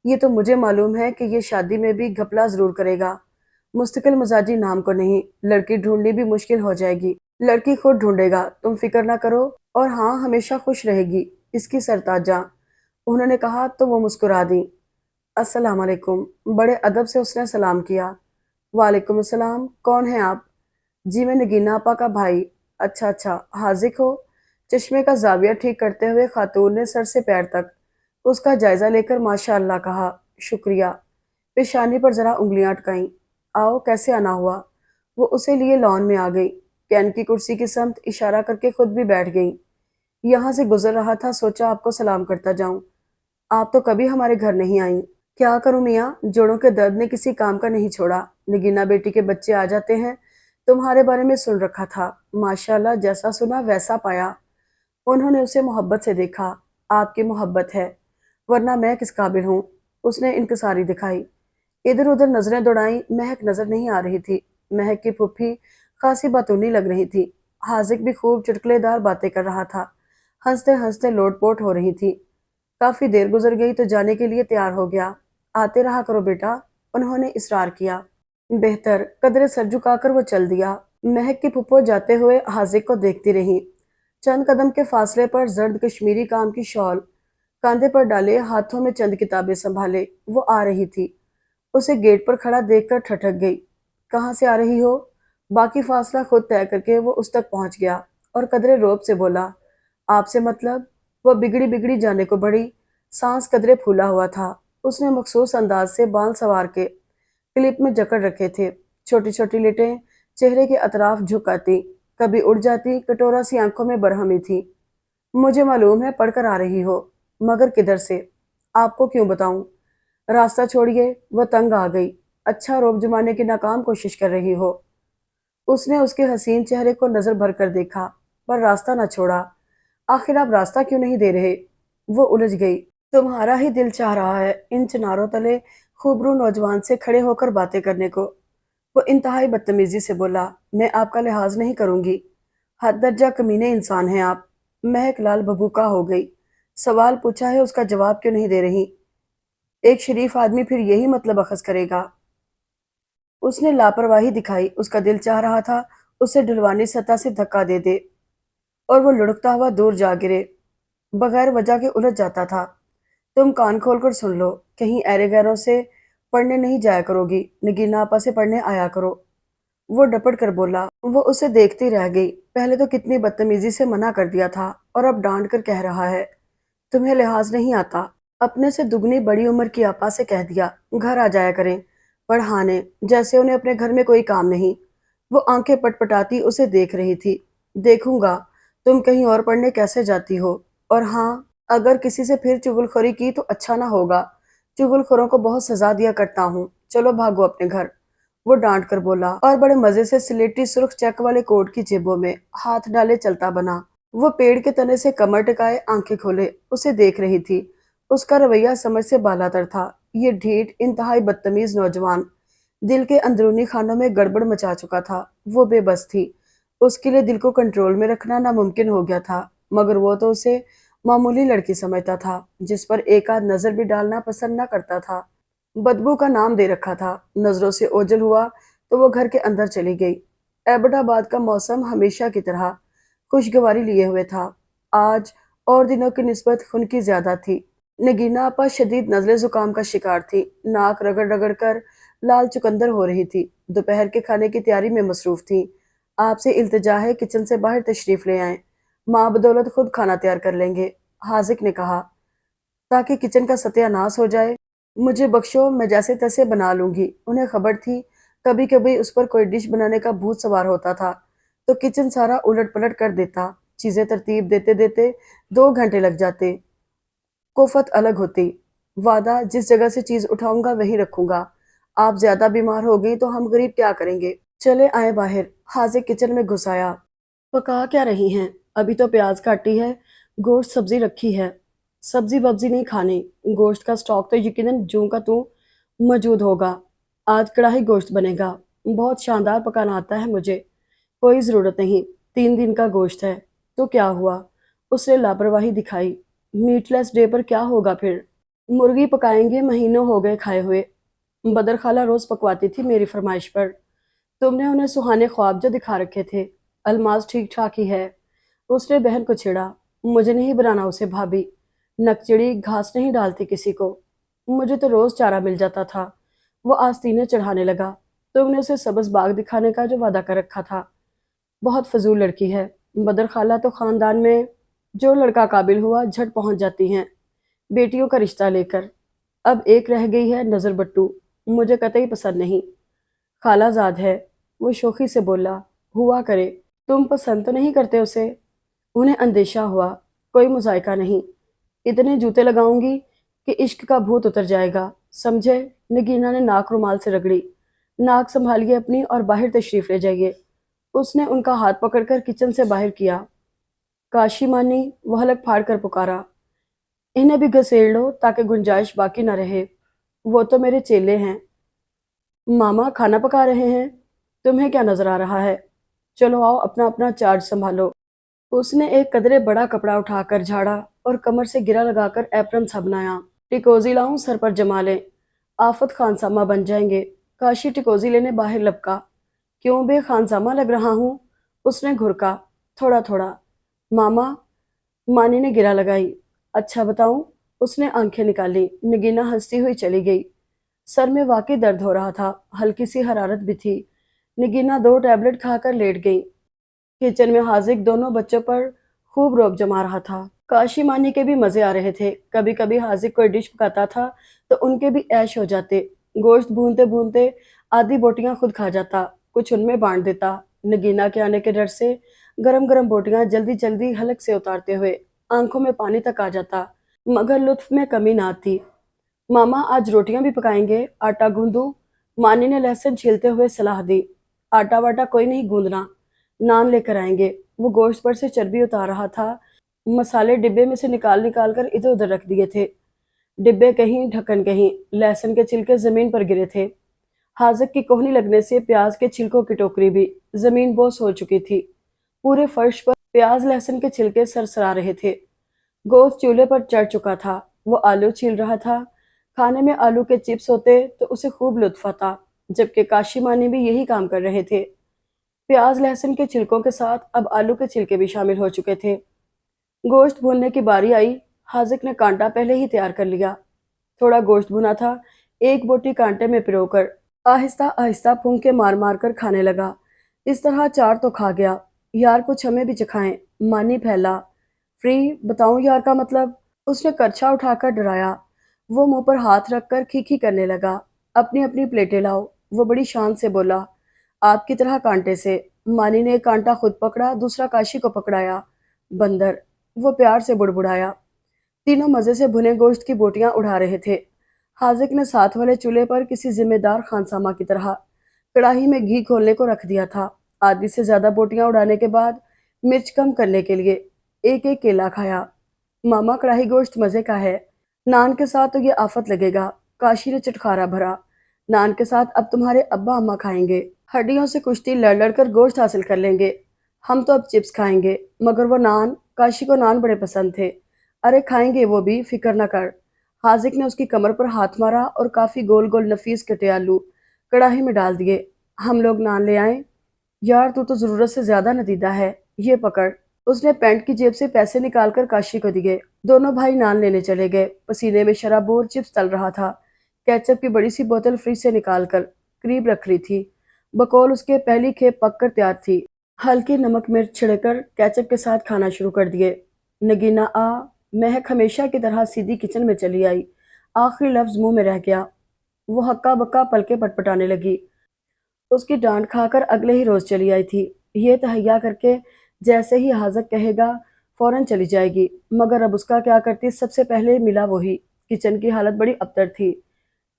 ये तो मुझे मालूम है कि ये शादी में भी घपला जरूर करेगा। मुस्तकिल मजाजी नाम को नहीं, लड़की ढूंढनी भी मुश्किल हो जाएगी। लड़की खुद ढूंढेगा, तुम फिक्र ना करो। और हाँ, हमेशा खुश रहेगी, इसकी सरताजा। उन्होंने कहा तो वो मुस्कुरा दी। अस्सलाम वालेकुम। बड़े अदब से उसने सलाम किया। वालेकुम अस्सलाम, कौन है आप? जी, मैं नगीना आपा का भाई। अच्छा अच्छा, हाजिक हो? चश्मे का जाविया ठीक करते हुए खातून ने सर से पैर तक उसका जायजा लेकर माशाअल्लाह कहा। शुक्रिया। पेशानी पर जरा उंगलियां अटकाईं। आओ, कैसे आना हुआ? वो उसे लिए लॉन में आ गई। कैन की कुर्सी की समत इशारा करके खुद भी बैठ गई। यहाँ से गुजर रहा था, सोचा आपको सलाम करता जाऊं। आप तो कभी हमारे घर नहीं आई। क्या करूं मियाँ, जोड़ों के दर्द ने किसी काम का नहीं छोड़ा। नगीना बेटी के बच्चे आ जाते हैं। तुम्हारे बारे में सुन रखा था, माशाल्लाह जैसा सुना वैसा पाया। उन्होंने उसे मोहब्बत से देखा। आपकी मोहब्बत है, वरना मैं किस काबिल हूँ? उसने इनकिसारी दिखाई। इधर उधर नजरें दौड़ाई, महक नजर नहीं आ रही थी। महक की फुफ्फी खासी बातूनी लग रही थी। हाजिक भी खूब चुटकुलेदार बातें कर रहा था। हंसते हंसते लोटपोट हो रही थी। काफी देर गुजर गई तो जाने के लिए तैयार हो गया। आते रहा करो बेटा, उन्होंने इसरार किया। बेहतर, कदरे सर झुकाकर वो चल दिया। महक की फुप्पो जाते हुए हाजिक को देखती रही। चंद कदम के फासले पर जर्द कश्मीरी काम की शॉल कांधे पर डाले, हाथों में चंद किताबें संभाले वो आ रही थी। उसे गेट पर खड़ा देखकर ठठक गई। कहाँ से आ रही हो? बाकी फासला खुद तय करके वो उस तक पहुंच गया और कदरे रोब से बोला, आपसे मतलब? वह बिगड़ी बिगड़ी जाने को बढ़ी, सांस कदरे फूला हुआ था। उसने मखसूस अंदाज से बाल संवार के क्लिप में जकड़ रखे थे। छोटी छोटी लिटें चेहरे के अतराफ झुक आती, कभी उड़ जाती, कटोरा सी आंखों में बरहमी थी। मुझे मालूम है पढ़कर आ रही हो, मगर किधर से? आपको क्यों बताऊं? रास्ता छोड़िए, वह तंग आ गई। अच्छा रोब जमाने की नाकाम कोशिश कर रही हो। उसने उसके हसीन चेहरे को नजर भर कर देखा, पर रास्ता न छोड़ा। आखिर आप रास्ता क्यों नहीं दे रहे? वो उलझ गई। तुम्हारा ही दिल चाह रहा है इन चिनारों तले खूबरू नौजवान से खड़े होकर बातें करने को। वो इंतहाई बदतमीजी से बोला, मैं आपका लिहाज नहीं करूंगी। हद दर्जा कमीने इंसान हैं आप। महक लाल भभूका हो गई। सवाल पूछा है, उसका जवाब क्यों नहीं दे रही? एक शरीफ आदमी फिर यही मतलब अखज करेगा? उसने लापरवाही दिखाई। उसका दिल चाह रहा था उसे ढलवानी सतह से धक्का दे दे और वो लुढ़कता हुआ दूर जा गिरे। बगैर वजह के उलझ जाता था। तुम कान खोलकर सुन लो, कहीं ऐरे गैरों से पढ़ने नहीं जाया करोगी, नगीना आपा से पढ़ने आया करो। वो डपट कर बोला। वो उसे देखती रह गई। पहले तो कितनी बदतमीजी से मना कर दिया था और अब डांट कर कह रहा है, तुम्हें लिहाज नहीं आता? अपने से दुगनी बड़ी उम्र की आपा से कह दिया घर आ जाया करें पढ़ाने, जैसे उन्हें अपने घर में कोई काम नहीं। वो आंखें पटपटाती उसे देख रही थी। देखूंगा तुम कहीं और पढ़ने कैसे जाती हो। और हाँ, अगर किसी से फिर चुगलखोरी की तो अच्छा ना होगा। चुगलखोरों को बहुत सजा दिया करता हूँ। चलो भागो अपने घर। वो डांट कर बोला और बड़े मजे से सिलेटी सुर्ख चेक वाले कोट की जेबों में हाथ डाले चलता बना। वो पेड़ के तने से कमर टिकाए आंखें खोले उसे देख रही थी। उसका रवैया समझ से बालातर था। ये ढीठ इंतहाई बदतमीज नौजवान दिल के अंदरूनी खानों में गड़बड़ मचा चुका था। वो बेबस थी। उसके लिए दिल को कंट्रोल में रखना नामुमकिन हो गया था। मगर वो तो उसे मामूली लड़की समझता था, जिस पर एक आध नजर भी डालना पसंद न करता था। बदबू का नाम दे रखा था। नजरों से ओझल हुआ तो वो घर के अंदर चली गई। एबटाबाद का मौसम हमेशा की तरह खुशगवारी लिए हुए था। आज और दिनों की निस्बत खुनकी ज्यादा थी। नगीना आपा शदीद नज़ले जुकाम का शिकार थी। नाक रगड़ रगड़ कर लाल चुकंदर हो रही थी। दोपहर के खाने की तैयारी में मसरूफ थी। आपसे इल्तिजा है किचन से बाहर तशरीफ ले आएं। माँ बदौलत खुद खाना तैयार कर लेंगे, हाजिक ने कहा, ताकि किचन का सत्यानाश हो जाए। मुझे बख्शो, मैं जैसे तैसे बना लूंगी। उन्हें खबर थी कभी कभी उस पर कोई डिश बनाने का भूत सवार होता था तो किचन सारा उलट पलट कर देता। चीजें तरतीब देते देते 2 घंटे लग जाते। कोफत अलग होती। वादा, जिस जगह से चीज उठाऊंगा वहीं रखूंगा। आप ज्यादा बीमार हो गई तो हम गरीब क्या करेंगे? चले आए बाहर। हाजिर किचन में घुस आया। पका क्या रही हैं? अभी तो प्याज काटी है, गोश्त सब्जी रखी है। सब्जी वब्जी नहीं खानी। गोश्त का स्टॉक तो यकीनन जूं का तू मौजूद होगा। आज कढ़ाई गोश्त बनेगा। बहुत शानदार पकाना आता है मुझे। कोई ज़रूरत नहीं, 3 दिन का गोश्त है तो क्या हुआ? उसने लापरवाही दिखाई। मीटलेस डे पर क्या होगा फिर? मुर्गी पकाएंगे, महीनों हो गए खाए हुए। बदर खाला रोज पकवाती थी मेरी फरमाइश पर। तुमने उन्हें सुहाने ख्वाब जो दिखा रखे थे। अल्माज ठीक ठाक ही है। उसने बहन को छेड़ा। मुझे नहीं बनाना उसे भाभी। नकचिड़ी घास नहीं डालती किसी को। मुझे तो रोज चारा मिल जाता था। वो आस्तीनें चढ़ाने लगा। तुमने उसे सब्ज बाग दिखाने का जो वादा कर रखा था। बहुत फजूल लड़की है। बदर खाला तो खानदान में जो लड़का काबिल हुआ झट पहुंच जाती हैं बेटियों का रिश्ता लेकर। अब एक रह गई है नजर बट्टू। मुझे कतई पसंद नहीं। खालाजाद है। वो शोखी से बोला, हुआ करे। तुम पसंद तो नहीं करते उसे? उन्हें अंदेशा हुआ। कोई मुजायका नहीं। इतने जूते लगाऊंगी कि इश्क का भूत उतर जाएगा, समझे? नगीना ने नाक रुमाल से रगड़ी। नाक संभालिए अपनी और बाहर तशरीफ ले जाइए। उसने उनका हाथ पकड़कर किचन से बाहर किया। काशी मानी, वो हलक फाड़ कर पुकारा, इन्हें भी घसेड़ लो ताकि गुंजाइश बाकी न रहे। वो तो मेरे चेले हैं। मामा खाना पका रहे हैं। तुम्हें क्या नजर आ रहा है? चलो आओ, अपना अपना चार्ज संभालो। उसने एक कदरे बड़ा कपड़ा उठाकर झाड़ा और कमर से गिरा लगाकर एप्रन सा बनाया। टिकोजी लाऊं सर पर जमा लें, आफत खानसामा बन जाएंगे। काशी टिकोजी लेने बाहर लपका। क्यों बे खानसामा लग रहा हूँ? उसने घुरका। थोड़ा थोड़ा। मामा, मानी ने गिरा लगाई। अच्छा बताऊं? उसने आंखें निकाली। नगीना हंसती हुई चली गई। सर में वाकई दर्द हो रहा था, हल्की सी हरारत भी थी। नगीना 2 टैबलेट खाकर लेट गई। किचन में हाजिक दोनों बच्चों पर खूब रौब जमा रहा था। काशी मानी के भी मजे आ रहे थे। कभी कभी हाजिक कोई डिश पकाता था तो उनके भी ऐश हो जाते। गोश्त भूनते भूनते आधी बोटियां खुद खा जाता, कुछ उनमें बांट देता। नगीना के आने के डर से गरम गरम बोटियां जल्दी जल्दी हलक से उतारते हुए आंखों में पानी तक आ जाता, मगर लुत्फ में कमी ना आती। मामा आज रोटियां भी पकाएंगे, आटा गूंदूं? मानी ने लहसुन छीलते हुए सलाह दी। आटा वाटा कोई नहीं गूंदना, नान लेकर आएंगे। वो गोश्त पर से चर्बी उतार रहा था। मसाले डिब्बे में से निकाल निकाल कर इधर उधर रख दिए थे। डिब्बे कहीं, ढक्कन कहीं, लहसुन के छिलके जमीन पर गिरे थे। हाजिक की कोहनी लगने से प्याज के छिलकों की टोकरी भी जमीन बोस हो चुकी थी। पूरे फर्श पर प्याज लहसुन के छिलके सरसरा रहे थे। गोश्त चूल्हे पर चढ़ चुका था। वो आलू छील रहा था। खाने में आलू के चिप्स होते तो उसे खूब लुत्फ आता, जबकि काशी मानी भी यही काम कर रहे थे। प्याज लहसुन के छिलकों के साथ अब आलू के छिलके भी शामिल हो चुके थे। गोश्त भूनने की बारी आई। हाजिक ने कांटा पहले ही तैयार कर लिया। थोड़ा गोश्त भुना था, एक बोटी कांटे में पिरोकर आहिस्ता आहिस्ता फूंके मार मार कर खाने लगा। इस तरह 4 तो खा गया। यार कुछ हमें भी चखाएं। मानी फैला। फ्री? बताऊं यार का मतलब? उसने करछा उठाकर डराया। वो मुंह पर हाथ रखकर खीखी करने लगा। अपनी अपनी प्लेटें लाओ। वो बड़ी शान से बोला। आपकी तरह कांटे से। मानी ने एक कांटा खुद पकड़ा, दूसरा काशी को पकड़ाया। बंदर। वो प्यार से बुड़बुड़ाया। तीनों मजे से भुने गोश्त की बोटियां उड़ा रहे थे। हाजिक ने साथ वाले चूल्हे पर किसी जिम्मेदार खानसामा की तरह कड़ाही में घी खोलने को रख दिया था। आधी से ज्यादा बोटियां उड़ाने के बाद मिर्च कम करने के लिए एक एक केला खाया। मामा, कढ़ाई गोश्त मजे का है। नान के साथ तो ये आफत लगेगा। काशी ने चटखारा भरा। नान के साथ अब तुम्हारे अब्बा अम्मा खाएंगे। हड्डियों से कुश्ती लड़ लड़ कर गोश्त हासिल कर लेंगे। हम तो अब चिप्स खाएंगे। मगर वो नान, काशी को नान बड़े पसंद थे। अरे खाएंगे वो भी, फिक्र न कर। हाजिक ने उसकी कमर पर हाथ मारा और काफी गोल गोल नफीस कटे आलू कड़ाही में डाल दिए। हम लोग नान ले आए? यार तू तो जरूरत से ज्यादा नतीजा है। ये पकड़। उसने पैंट की जेब से पैसे निकालकर काशी को दिए। दोनों भाई नान लेने चले गए। पसीने में शराबोर चिप्स तल रहा था। केचप की बड़ी सी बोतल फ्रिज से निकालकर करीब रख ली थी। बकौल उसके पहली खेप पककर तैयार थी। हल्की नमक मिर्च छिड़कर केचप के साथ खाना शुरू कर दिए। नगीना महक हमेशा की तरह सीधी किचन में चली आई। आखिरी लफ्ज मुंह में रह गया। वो हक्का बक्का पलके पटपटाने लगी। उसकी डांट खाकर अगले ही रोज चली आई थी। ये तहैया करके जैसे ही हाजक कहेगा फौरन चली जाएगी। मगर अब उसका क्या करती? सबसे पहले मिला वही। किचन की हालत बड़ी अबतर थी।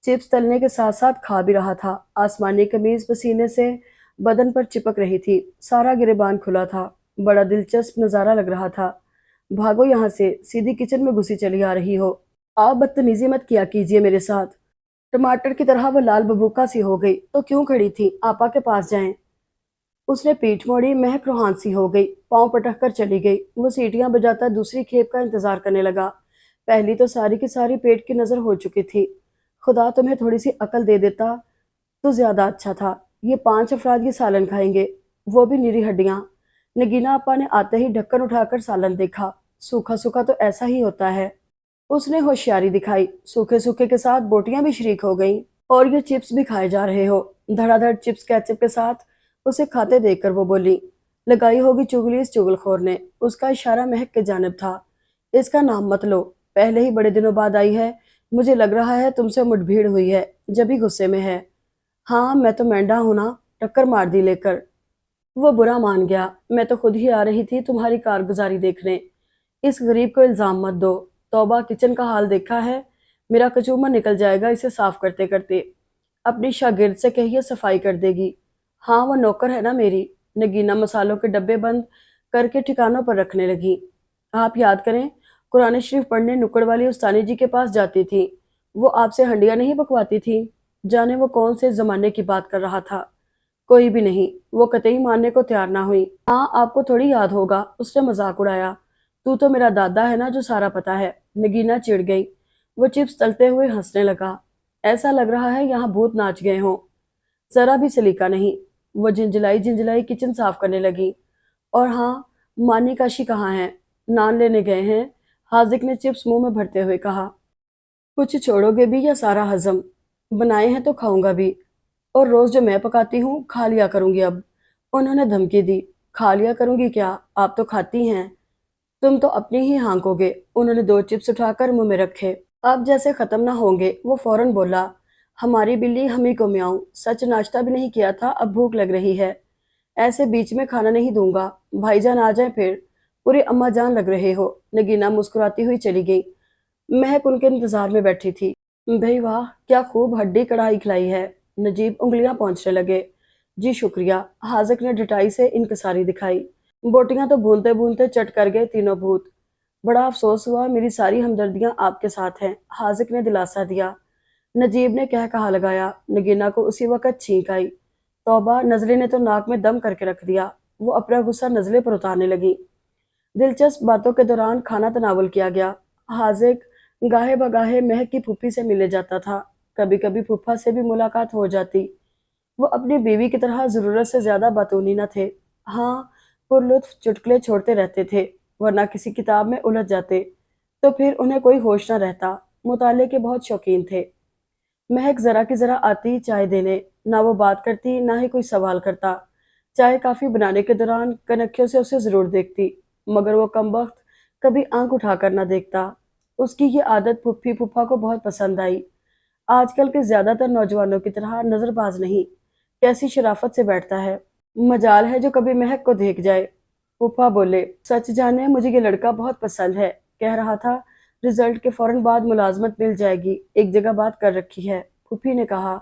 चिप्स तलने के साथ साथ खा भी रहा था। आसमानी कमीज पसीने से बदन पर चिपक रही थी। सारा गिरेबान खुला था। बड़ा दिलचस्प नजारा लग रहा था। भागो यहाँ से, सीधी किचन में घुसी चली आ रही हो। आप बदतमीजी मत किया कीजिए मेरे साथ। टमाटर की तरह वो लाल बबूका सी हो गई। तो क्यों खड़ी थी? आपा के पास जाएं। उसने पीठ मोड़ी। महक रूहान सी हो गई। पांव पटक कर चली गई। वो सीटियां बजाता दूसरी खेप का इंतजार करने लगा। पहली तो सारी की सारी पेट की नजर हो चुकी थी। खुदा तुम्हें थोड़ी सी अकल दे देता तो ज्यादा अच्छा था। ये 5 अफराद ये सालन खाएंगे, वो भी निरी हड्डियां। नगीना अपा ने आते ही ढक्कन उठाकर सालन देखा। सूखा सूखा तो ऐसा ही होता है। उसने होशियारी दिखाई। सूखे सूखे के साथ बोटियां भी शरीक हो गईं। और ये चिप्स भी खाए जा रहे हो? धड़ाधड़ चिप्स केचप के साथ उसे खाते देखकर वो बोली। लगाई होगी चुगली इस चुगलखोर ने। उसका इशारा महक के जानिब था। इसका नाम मत लो, पहले ही बड़े दिनों बाद आई है। मुझे लग रहा है तुमसे मुठभेड़ हुई है, जब ही गुस्से में है। हाँ मैं तो मेंढा हूं ना, टक्कर मार दी लेकर। वो बुरा मान गया। मैं तो खुद ही आ रही थी तुम्हारी कारगुजारी देखने। इस गरीब को इल्जाम मत दो। तौबा, किचन का हाल देखा है? मेरा कचूमर निकल जाएगा इसे साफ करते करते। अपनी शागिर्द से कहिए सफाई कर देगी। हाँ वो नौकर है ना मेरी। नगीना मसालों के डब्बे बंद करके ठिकानों पर रखने लगी। आप याद करें, कुरान शरीफ पढ़ने नुक्कड़ वाली उस्तानी जी के पास जाती थी। वो आपसे हंडियां नहीं पकवाती थी? जाने वो कौन से जमाने की बात कर रहा था। कोई भी नहीं। वो कतई मानने को तैयार ना हुई। हाँ, आपको थोड़ी याद होगा, उसने मजाक उड़ाया। तू तो मेरा दादा है ना, जो सारा पता है। नगीना चिढ़ गई। वो चिप्स तलते हुए हंसने लगा। ऐसा लग रहा है यहाँ भूत नाच गए हों। जरा भी सलीका नहीं। वो झिंझलाई झिंझलाई किचन साफ करने लगी। और हाँ, मानी काशी कहाँ है? नान लेने गए हैं। हाजिक ने चिप्स मुंह में भरते हुए कहा। कुछ छोड़ोगे भी या सारा हजम? बनाए हैं तो खाऊंगा भी। और रोज जो मैं पकाती हूँ खा लिया करूंगी अब। उन्होंने धमकी दी। खा लिया करूंगी क्या? आप तो खाती हैं। तुम तो अपनी ही हाँकोगे। उन्होंने दो चिप्स उठाकर मुंह में रखे। अब जैसे खत्म ना होंगे वो फौरन बोला। हमारी बिल्ली हम ही को म्याऊं। सच नाश्ता भी नहीं किया था, अब भूख लग रही है। ऐसे बीच में खाना नहीं दूंगा। भाईजान आ जाए फिर। पूरी अम्मा जान लग रहे हो। नगीना मुस्कुराती हुई चली गई। महक उनके इंतजार में बैठी थी। भाई वाह, क्या खूब हड्डी कढ़ाई खिलाई है। नजीब उंगलियां पहुंचने लगे। जी शुक्रिया। हाजिक ने ढटाई से इनकसारी दिखाई। बोटियां तो भूनते भूनते चट कर गए तीनों भूत। बड़ा अफसोस हुआ, मेरी सारी हमदर्दियां आपके साथ हैं। हाजिक ने दिलासा दिया। नजीब ने कह कहा लगाया। नगीना को उसी वक्त छींक आई। तौबा, नजले ने तो नाक में दम करके रख दिया। वो अपना गुस्सा नजले पर उतारने लगी। दिलचस्प बातों के दौरान खाना तनावल किया गया। हाजिक गाहे बगाहे महक की फूफी से मिले जाता था। कभी कभी फूफा से भी मुलाकात हो जाती। वो अपनी बीवी की तरह जरूरत से ज्यादा बातूनी न थे। हाँ, पुरलुत्फ चुटकुले छोड़ते रहते थे, वरना किसी किताब में उलझ जाते। तो फिर उन्हें कोई होश न रहता। मुताले के बहुत शौकीन थे। महक जरा की जरा आती चाय देने। ना वो बात करती, ना ही कोई सवाल करता। चाय काफी बनाने के दौरान कनखियों से उसे जरूर देखती, मगर वो कमबख्त कभी आंख उठाकर ना देखता। उसकी ये आदत फुफ्फी फूफा को बहुत पसंद आई। आजकल के ज्यादातर नौजवानों की तरह नजरबाज नहीं, कैसी शराफत से बैठता है। मजाल है जो कभी महक को देख जाए। फूफा बोले, सच जाने मुझे ये लड़का बहुत पसंद है। कह रहा था रिजल्ट के फौरन बाद मुलाजमत मिल जाएगी, एक जगह बात कर रखी है। फूफी ने कहा।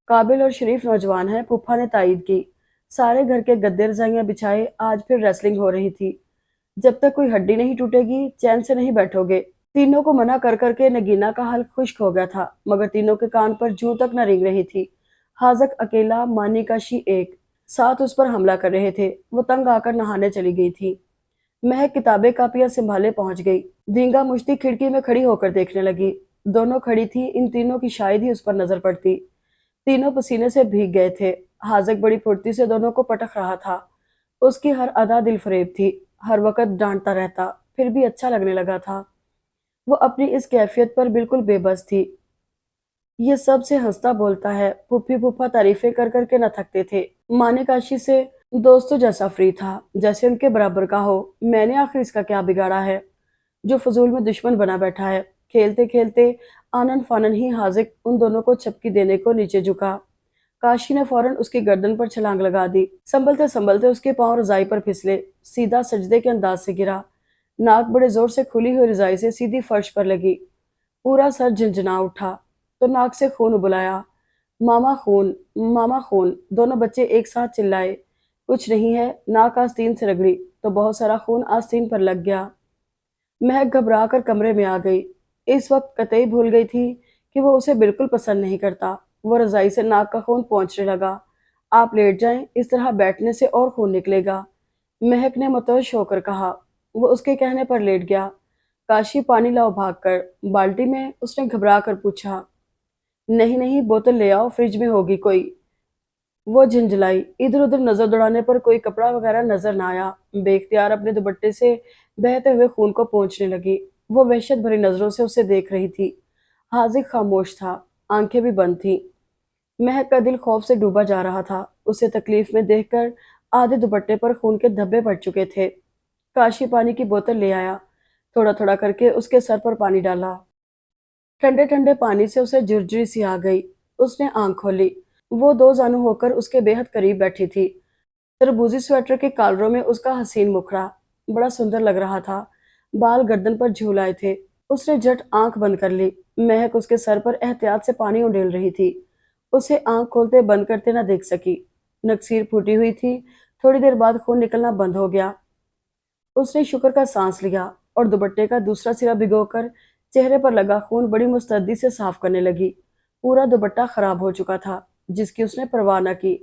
काबिल और शरीफ नौजवान है, फूफा ने तायद की। सारे घर के गद्दे रजाइयां बिछाए, आज फिर रेसलिंग हो रही थी। जब तक कोई हड्डी नहीं टूटेगी चैन से नहीं बैठोगे। तीनों को मना कर करके नगीना का हाल खुश्क हो गया था, मगर तीनों के कान पर जूं तक न रेंग रही थी। हाजक अकेला, मानी का शी एक साथ उस पर हमला कर रहे थे। वो तंग आकर नहाने चली गई थी। महक किताबें कापियां संभाले पहुंच गई। धींगा मुश्ती खिड़की में खड़ी होकर देखने लगी। दोनों खड़ी थी, इन तीनों की शायद ही उस पर नजर पड़ती। तीनों पसीने से भीग गए थे। हाजक बड़ी फुर्ती से दोनों को पटक रहा था। उसकी हर अदा दिलफरेब थी। हर वक्त डांटता रहता, फिर भी अच्छा लगने लगा था। वो अपनी इस कैफियत पर बिल्कुल बेबस थी। ये सब से हंसता बोलता है। फूफी फूफा तारीफें कर करके न थकते थे। माने काशी से दोस्तों जैसा फ्री था, जैसे उनके बराबर का हो। मैंने आखिर इसका क्या बिगाड़ा है जो फजूल में दुश्मन बना बैठा है। खेलते खेलते आनन फानन ही हाजिक उन दोनों को चपकी देने को नीचे झुका। काशी ने फौरन उसकी गर्दन पर छलांग लगा दी। संभलते संभलते उसके पांव रजाई पर फिसले। सीधा सजदे के अंदाज से गिरा। नाक बड़े जोर से खुली हुई रजाई से सीधी फर्श पर लगी। पूरा सर झंझना उठा तो नाक से खून उबलाया। मामा खून, मामा खून, दोनों बच्चे एक साथ चिल्लाए। कुछ नहीं है। नाक आस्तीन से रगड़ी तो बहुत सारा खून आस्तीन पर लग गया। महक घबरा कर कमरे में आ गई। इस वक्त कतई भूल गई थी कि वो उसे बिल्कुल पसंद नहीं करता। वो रजाई से नाक का खून पहुंचने लगा। आप लेट जाएं, इस तरह बैठने से और खून निकलेगा। महक ने मतोश होकर कहा। वो उसके कहने पर लेट गया। काशी, पानी लाओ भागकर। बाल्टी में, उसने घबरा कर पूछा। नहीं नहीं, बोतल ले आओ, फ्रिज में होगी कोई। वो झंझलाई। इधर उधर नजर दौड़ाने पर कोई कपड़ा वगैरह नजर न आया। बेख्तियार अपने दुपट्टे से बहते हुए खून को पोंछने लगी। वो वहशत भरी नजरों से उसे देख रही थी। हाजिक खामोश था, आंखें भी बंद थीं। महक का दिल खौफ से डूबा जा रहा था। उसे तकलीफ में देखकर आधे दुपट्टे पर खून के धब्बे पड़ चुके थे। काशी पानी की बोतल ले आया। थोड़ा थोड़ा करके उसके सर पर पानी डाला। ठंडे ठंडे पानी से उसे झुरझुरी सी आ गई। उसने आंख खोली। वो दो जानू होकर उसके बेहद करीब बैठी थी। तरबूजी स्वेटर के कॉलरों में उसका हसीन मुखड़ा बड़ा सुंदर लग रहा था। बाल गर्दन पर झूलाए थे। उसने झट आंख बंद कर ली। महक उसके सर पर एहतियात से पानी उंडेल रही थी। उसे आंख खोलते बंद करते न देख सकी। नक्सीर फूटी हुई थी। थोड़ी देर बाद खून निकलना बंद हो गया। उसने शुक्र का सांस लिया और दुपट्टे का दूसरा सिरा भिगोकर चेहरे पर लगा खून बड़ी मुस्तैदी से साफ करने लगी। पूरा दुपट्टा खराब हो चुका था, जिसकी उसने परवाह न की।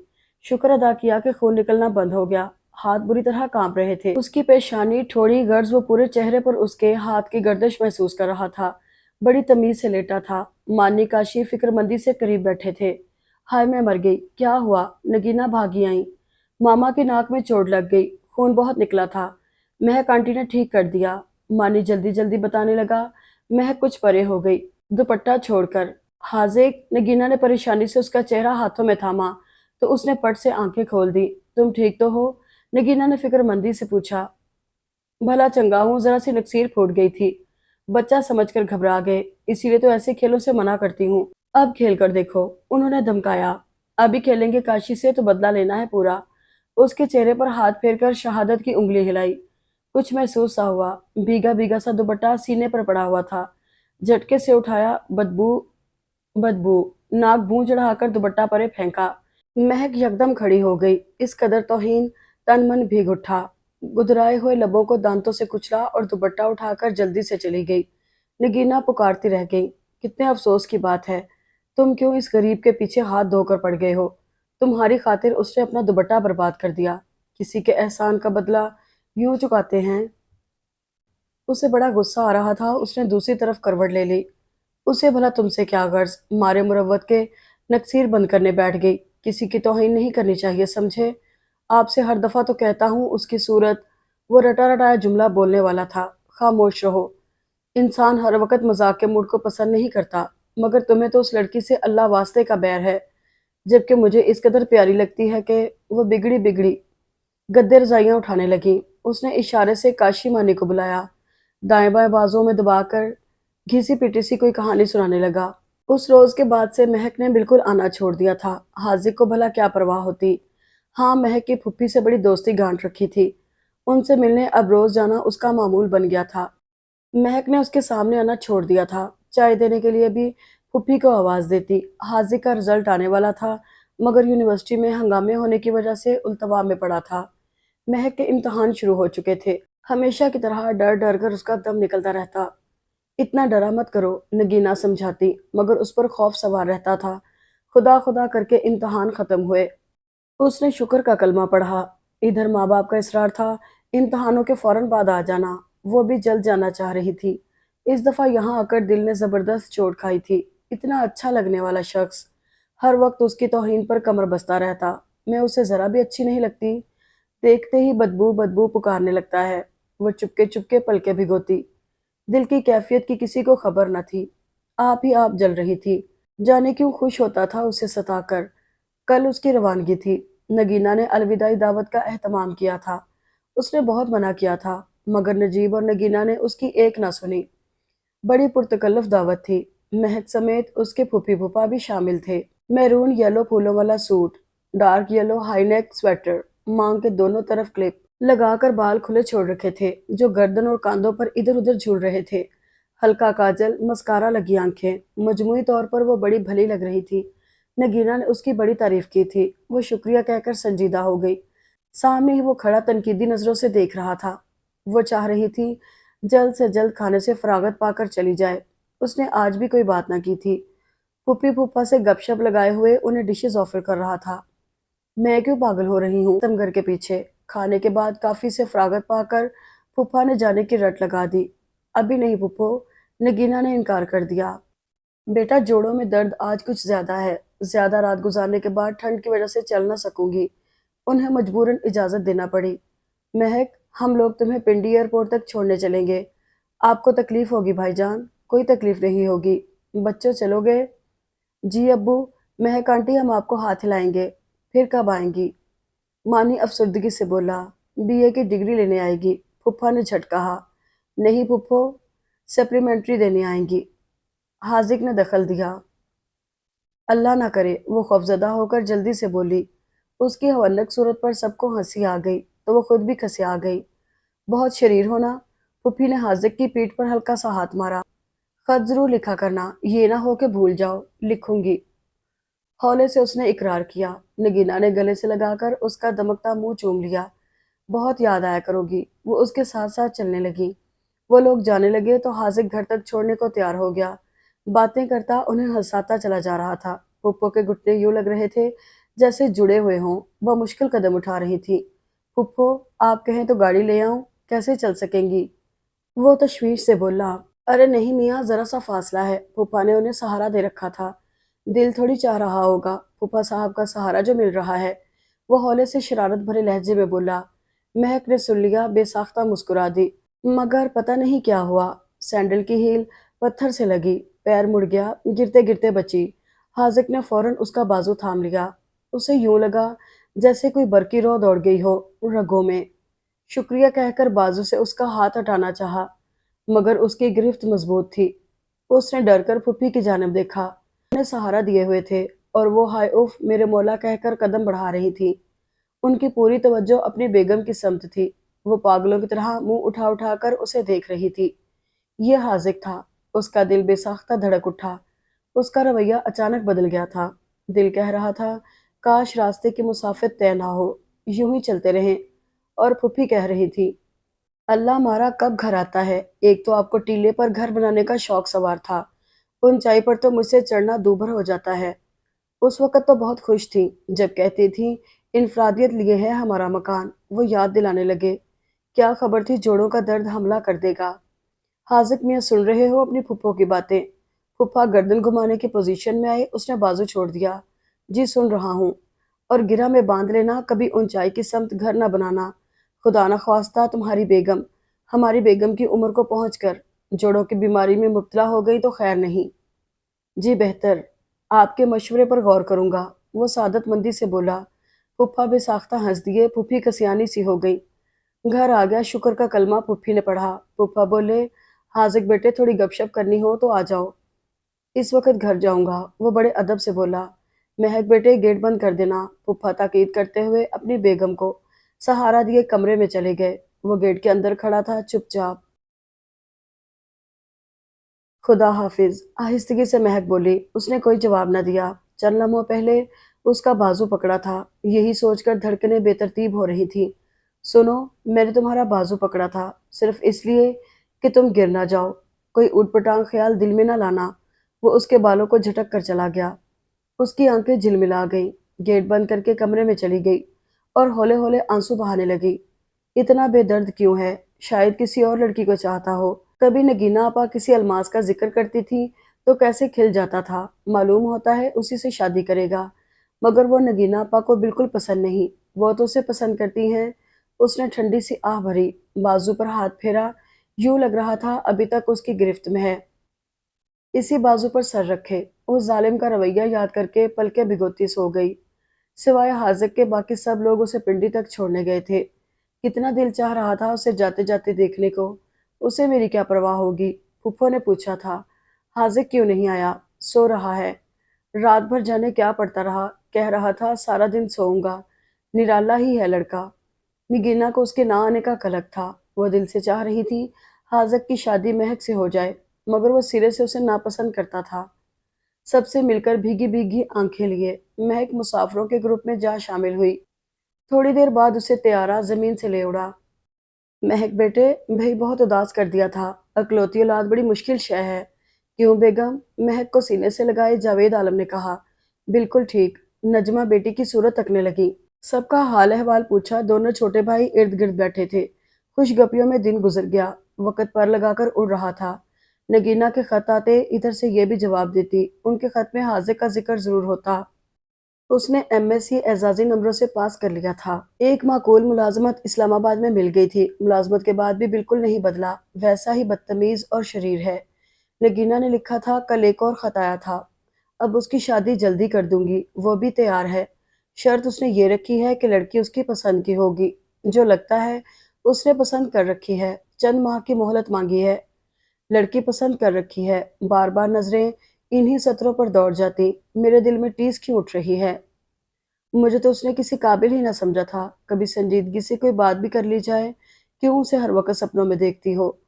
शुक्र अदा किया कि खून निकलना बंद हो गया। हाथ बुरी तरह कांप रहे थे। उसकी पेशानी थोड़ी गर्ज, वो पूरे चेहरे पर उसके हाथ की गर्दिश महसूस कर रहा था। बड़ी तमीज से लेटा था। मानी काशी फिक्रमंदी से करीब बैठे थे। हाय मैं मर गई, क्या हुआ? नगीना भागी आई। मामा की नाक में चोट लग गई, खून बहुत निकला था। महक आंटी ने ठीक कर दिया। मानी जल्दी जल्दी बताने लगा। महक कुछ परे हो गई, दुपट्टा छोड़कर। हाजिक, नगीना ने परेशानी से उसका चेहरा हाथों में थामा तो उसने पट से आंखें खोल दी। तुम ठीक तो हो? नगीना ने फिक्रमंदी से पूछा। भला चंगा हूँ, जरा सी नक्सीर फूट गई थी। बच्चा समझकर घबरा गए, इसीलिए तो ऐसे खेलों से मना करती हूँ। अब खेल कर देखो, उन्होंने धमकाया। अभी खेलेंगे काशी से तो बदला लेना है पूरा। उसके चेहरे पर हाथ फेरकर शहादत की उंगली हिलाई। कुछ महसूस सा हुआ। भीगा भीगा सा दुपट्टा सीने पर पड़ा हुआ था। झटके से उठाया। बदबू, बदबू। नाक भूं चढ़ाकर दुपट्टा परे फेंका। महक यकदम खड़ी हो गई। इस कदर तौहीन, तन मन भीग उठा। गुदराए हुए लबों को दांतों से कुचला और दुपट्टा उठाकर जल्दी से चली गई। नगीना पुकारती रह गई। कितने अफसोस की बात है, तुम क्यों इस गरीब के पीछे हाथ धोकर पड़ गए हो? तुम्हारी खातिर उसने अपना दुपट्टा बर्बाद कर दिया। किसी के एहसान का बदला यूं चुकाते हैं? उसे बड़ा गुस्सा आ रहा था। उसने दूसरी तरफ करवट ले ली। उसे भला तुमसे क्या गर्ज? मारे मुरव्वत के नक्सीर बंद करने बैठ गई। किसी की तौहीन नहीं करनी चाहिए, समझे? आपसे हर दफा तो कहता हूँ उसकी सूरत। वो रटा रटाया जुमला बोलने वाला था। खामोश रहो। इंसान हर वक्त मजाक के मूड को पसंद नहीं करता, मगर तुम्हें तो उस लड़की से अल्लाह वास्ते का बैर है, जबकि मुझे इस कदर प्यारी लगती है कि वो बिगड़ी बिगड़ी। गद्दे रजाइयां उठाने लगी। उसने इशारे से काशी मानी को बुलाया। दाएं बाएं बाजुओं में दबाकर घिसी पिटी सी कोई कहानी सुनाने लगा। उस रोज के बाद से महक ने बिल्कुल आना छोड़ दिया था। हाजिक को भला क्या परवाह होती। हाँ, महक की फुप्पी से बड़ी दोस्ती गांठ रखी थी। उनसे मिलने अब रोज जाना उसका मामूल बन गया था। महक ने उसके सामने आना छोड़ दिया था। चाय देने के लिए भी फुप्पी को आवाज देती। हाजिक का रिजल्ट आने वाला था, मगर यूनिवर्सिटी में हंगामे होने की वजह से उल्तवा में पड़ा था। महक के इम्तिहान शुरू हो चुके थे। हमेशा की तरह डर डर कर उसका दम निकलता रहता। इतना डरा मत करो, नगीना समझाती, मगर उस पर खौफ सवार रहता था। खुदा खुदा करके इम्तिहान खत्म हुए। उसने शुक्र का कलमा पढ़ा। इधर माँ बाप का इसरार था इम्तिहानों के फौरन बाद आ जाना। वो भी जल्द जाना चाह रही थी। इस दफा यहाँ आकर दिल ने जबरदस्त चोट खाई थी। इतना अच्छा लगने वाला शख्स, हर वक्त उसकी तौहीन पर कमर बस्ता रहता। मैं उसे जरा भी अच्छी नहीं लगती। देखते ही बदबू बदबू पुकारने लगता है। वो चुपके चुपके पलके भिगोती। दिल की कैफियत की किसी को खबर न थी। आप ही आप जल रही थी। जाने क्यों खुश होता था उसे सताकर। कल उसकी रवानगी थी। नगीना ने अलविदाई दावत का एहतमाम किया था। उसने बहुत मना किया था, मगर नजीब और नगीना ने उसकी एक ना सुनी। बड़ी पुरतकल्लुफ दावत थी। महक समेत उसके फूफी फूफा भी शामिल थे। मैरून येलो फूलों वाला suit, dark yellow high neck sweater, मांग के दोनों तरफ क्लिप लगाकर बाल खुले छोड़ रखे थे, जो गर्दन और कांधों पर इधर उधर झूल रहे थे। हल्का काजल, मस्कारा लगी आंखें, मजमूई तौर पर वो बड़ी भली लग रही थी। नगीना ने उसकी बड़ी तारीफ की थी। वो शुक्रिया कहकर संजीदा हो गई। सामने ही वो खड़ा तनकीदी नजरों से देख रहा था। वो चाह रही थी जल्द से जल्द खाने से फरागत पाकर चली जाए। उसने आज भी कोई बात ना की थी। पुप्पी फूफा से गपशप लगाए हुए उन्हें डिशेस ऑफर कर रहा था। मैं क्यों पागल हो रही हूँ तुम घर के पीछे। खाने के बाद काफी से फरागत पाकर फूफा ने जाने की रट लगा दी। अभी नहीं फूफो, नगीना ने इनकार कर दिया। बेटा, जोड़ों में दर्द आज कुछ ज्यादा है। ज्यादा रात गुजारने के बाद ठंड की वजह से चल ना सकूंगी। उन्हें मजबूरन इजाजत देना पड़ी। महक, हम लोग तुम्हें पिंडी एयरपोर्ट तक छोड़ने चलेंगे। आपको तकलीफ होगी भाईजान? कोई तकलीफ नहीं होगी। बच्चों चलोगे? जी अब्बू। महक आंटी, हम आपको हाथ हिलाएंगे। फिर कब आएंगी? मानी अफसरदगी से बोला। बीए की डिग्री लेने आएगी। फुफ्फा ने झट कहा। नहीं फुफ्फो, सप्लीमेंट्री देने आएंगी। हाजिक ने दखल दिया। अल्लाह ना करे, वो खौफजदा होकर जल्दी से बोली। उसकी हवनक सूरत पर सबको हंसी आ गई तो वो खुद भी खसिया गई। बहुत शरीर हो ना? फुफी ने हाजिक की पीठ पर हल्का सा हाथ मारा। खत जरूर लिखा करना, ये ना हो के भूल जाओ। लिखूंगी, हौले से उसने इकरार किया। नगीना ने गले से लगाकर उसका दमकता मुंह चूम लिया। बहुत याद आया करोगी। वो उसके साथ साथ चलने लगी। वो लोग जाने लगे तो हाजिक घर तक छोड़ने को तैयार हो गया। बातें करता उन्हें हंसाता चला जा रहा था। पुप्पो के घुटने यूं लग रहे थे जैसे जुड़े हुए हों। वह मुश्किल कदम उठा रही थी। फुप्पो, आप कहें तो गाड़ी ले आऊं? कैसे चल सकेंगी? वो तशवीश से बोला। अरे नहीं मियाँ, जरा सा फासला है। फूफा ने उन्हें सहारा दे रखा था। दिल थोड़ी चाह रहा होगा फूफा साहब का सहारा जो मिल रहा है। वो हौले से शरारत भरे लहजे में बोला। महक ने सुन लिया, बेसाख्ता मुस्कुरा दी। मगर पता नहीं क्या हुआ, सैंडल की हील पत्थर से लगी, पैर मुड़ गया, गिरते गिरते बची। हाजिक ने फौरन उसका बाजू थाम लिया। उसे यूं लगा जैसे कोई बरकी रो दौड़ गई हो रगों में। शुक्रिया कहकर बाजू से उसका हाथ हटाना चाहा, मगर उसकी गिरफ्त मजबूत थी। उसने डरकर फुप्पी की जानिब देखा। उन्हें सहारा दिए हुए थे और वो हाय उफ मेरे मौला कहकर कदम बढ़ा रही थी। उनकी पूरी तवज्जो अपनी बेगम की समत थी। वो पागलों की तरह मुंह उठा उठा कर उसे देख रही थी। ये हाजिक था। उसका दिल बेसाख्ता धड़क उठा। उसका रवैया अचानक बदल गया था। दिल कह रहा था, काश रास्ते की मुसाफिर तय ना हो, यूं ही चलते रहें। और फुप्पी कह रही थी, अल्लाह मारा कब घर आता है। एक तो आपको टीले पर घर बनाने का शौक सवार था, ऊंचाई पर तो मुझसे चढ़ना दूभर हो जाता है। उस वक्त तो बहुत खुश थी जब कहती थी, इनफरादियत लिए है हमारा मकान। वो याद दिलाने लगे। क्या खबर थी जोड़ों का दर्द हमला कर देगा। हाजिक मियाँ सुन रहे हो अपनी फुप्पो की बातें? फुप्पा गर्दन घुमाने की पोजीशन में आई। उसने बाजू छोड़ दिया। जी सुन रहा हूँ। और गिरा में बांध लेना, कभी ऊंचाई की समत घर न बनाना। खुदा न ख्वास्ता तुम्हारी बेगम हमारी बेगम की उम्र को पहुंचकर जोड़ों की बीमारी में मुब्तला हो गई तो खैर नहीं। जी बेहतर, आपके मशवरे पर गौर करूंगा। वो सादत मंदी से बोला। फुप्पा बेसाख्ता हंस दिए। फुफी कसियानी सी हो गई। घर आ गया, शुक्र का कलमा फुफ्फी ने पढ़ा। फूफा बोले, हाजिक बेटे थोड़ी गपशप करनी हो तो आ जाओ। इस वक्त घर जाऊंगा। वो बड़े अदब से बोला। महक बेटे गेट बंद कर देना। फूफा ताकीद करते हुए अपनी बेगम को सहारा दिए कमरे में चले गए। वो गेट के अंदर खड़ा था, चुपचाप। खुदा हाफिज, आहिस्तगी से महक बोली। उसने कोई जवाब न दिया। चंद लम्हों पहले उसका बाजू पकड़ा था। यही सोचकर धड़कनें बेतरतीब हो रही थी। सुनो, मैंने तुम्हारा बाजू पकड़ा था सिर्फ इसलिए कि तुम गिर ना जाओ। कोई ऊटपटांग ख्याल दिल में न लाना। वो उसके बालों को झटक कर चला गया। उसकी आंखें झिलमिला गईं। गेट बंद करके कमरे में चली गई और हौले हौले आंसू बहाने लगी। इतना बेदर्द क्यों है? शायद किसी और लड़की को चाहता हो। कभी नगीना आपा किसी अलमास का जिक्र करती थी तो कैसे खिल जाता था। मालूम होता है उसी से शादी करेगा। मगर वो नगीना आपा को बिल्कुल पसंद नहीं। वो तो उसे पसंद करती हैं। उसने ठंडी सी आह भरी, बाजू पर हाथ फेरा। यूं लग रहा था अभी तक उसकी गिरफ्त में है। इसी बाजू पर सर रखे उस जालिम का रवैया याद करके पलके भिगोती सो गई। सिवाय हाजिक के बाकी सब लोग उसे पिंडी तक छोड़ने गए थे। कितना दिल चाह रहा था उसे जाते जाते देखने को। उसे मेरी क्या परवाह होगी? फूफो ने पूछा था। हाजिक क्यों नहीं आया? सो रहा है। रात भर जाने क्या पड़ता रहा। कह रहा था सारा दिन सोऊंगा। निराला ही है लड़का। निगीना को उसके ना आने का कलक था। वह दिल से चाह रही थी हाजक की शादी महक से हो जाए, मगर वो सिरे से उसे नापसंद करता था। सबसे मिलकर भीगी भीगी आंखें लिए महक मुसाफिरों के ग्रुप में जा शामिल हुई। थोड़ी देर बाद उसे त्यारा जमीन से ले उड़ा। महक बेटे, भाई बहुत उदास कर दिया था। अकलौती औलाद बड़ी मुश्किल शय है। क्यों बेगम? महक को सीने से लगाए जावेद आलम ने कहा। बिल्कुल ठीक। नजमा बेटी की सूरत तकने लगी। सबका हाल अहवाल पूछा। दोनों छोटे भाई इर्द गिर्द बैठे थे। खुशगपियों में दिन गुजर गया। वक़्त पर लगाकर उड़ रहा था। नगीना के खत आते, इधर से ये भी जवाब देती। उनके खत में हाजिक का जिक्र जरूर होता। उसने एमएससी एजाजी नंबरों से पास कर लिया था। एक माकूल मुलाजमत इस्लामाबाद में मिल गई थी। मुलाजमत के बाद भी बिल्कुल नहीं बदला, वैसा ही बदतमीज और शरीर है। नगीना ने लिखा था, कल एक और खत आया था। अब उसकी शादी जल्दी कर दूंगी, वो भी तैयार है। शर्त उसने ये रखी है कि लड़की उसकी पसंद की होगी। जो लगता है उसने पसंद कर रखी है। चंद माह की मोहलत मांगी है। लड़की पसंद कर रखी है। बार बार नजरें इन्हीं सत्रों पर दौड़ जाती। मेरे दिल में टीस क्यों उठ रही है। मुझे तो उसने किसी काबिल ही ना समझा था। कभी संजीदगी से कोई बात भी कर ली जाए, क्यों उसे हर वक्त सपनों में देखती हो।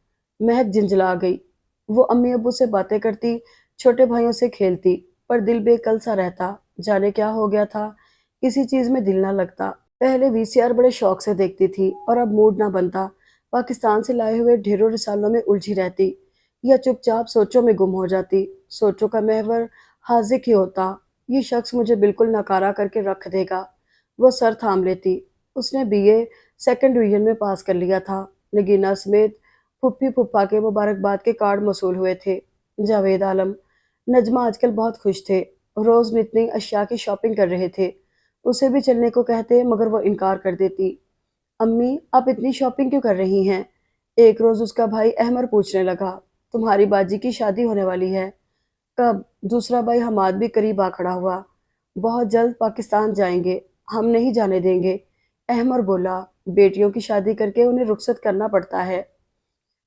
महक झिंझला गई। वो अम्मी अब्बू से बातें करती, छोटे भाइयों से खेलती, पर दिल बेकल सा रहता। जाने क्या हो गया था, किसी चीज में दिल ना लगता। पहले वीसीआर बड़े शौक से देखती थी और अब मूड ना बनता। पाकिस्तान से लाए हुए ढेरों रिसालों में उलझी रहती या चुपचाप सोचों में गुम हो जाती। सोचों का महवर हाजिक ही होता। یہ شخص مجھے بالکل ناکارہ کر کے رکھ دے گا۔ وہ سر تھام لیتی۔ اس نے BA سیکنڈ ڈویژن میں پاس کر لیا تھا۔ نگینا سمیت پھپھی پھپھا کے مبارکباد کے کارڈ موصول ہوئے تھے۔ جاوید عالم، نجمہ آج کل بہت خوش تھے۔ روز نتنی اشیاء کی شاپنگ کر رہے تھے۔ اسے بھی چلنے کو کہتے مگر وہ انکار کر دیتی۔ امی، آپ اتنی شاپنگ کیوں کر رہی ہیں؟ ایک روز اس کا بھائی احمر پوچھنے لگا، تمہاری باجی کی شادی ہونے والی ہے؟ کب؟ دوسرا بھائی حماد بھی قریب آ کھڑا ہوا۔ بہت جلد پاکستان جائیں گے، ہم نہیں جانے دیں گے۔ احمر بولا، بیٹیوں کی شادی کر کے انہیں رخصت کرنا پڑتا ہے۔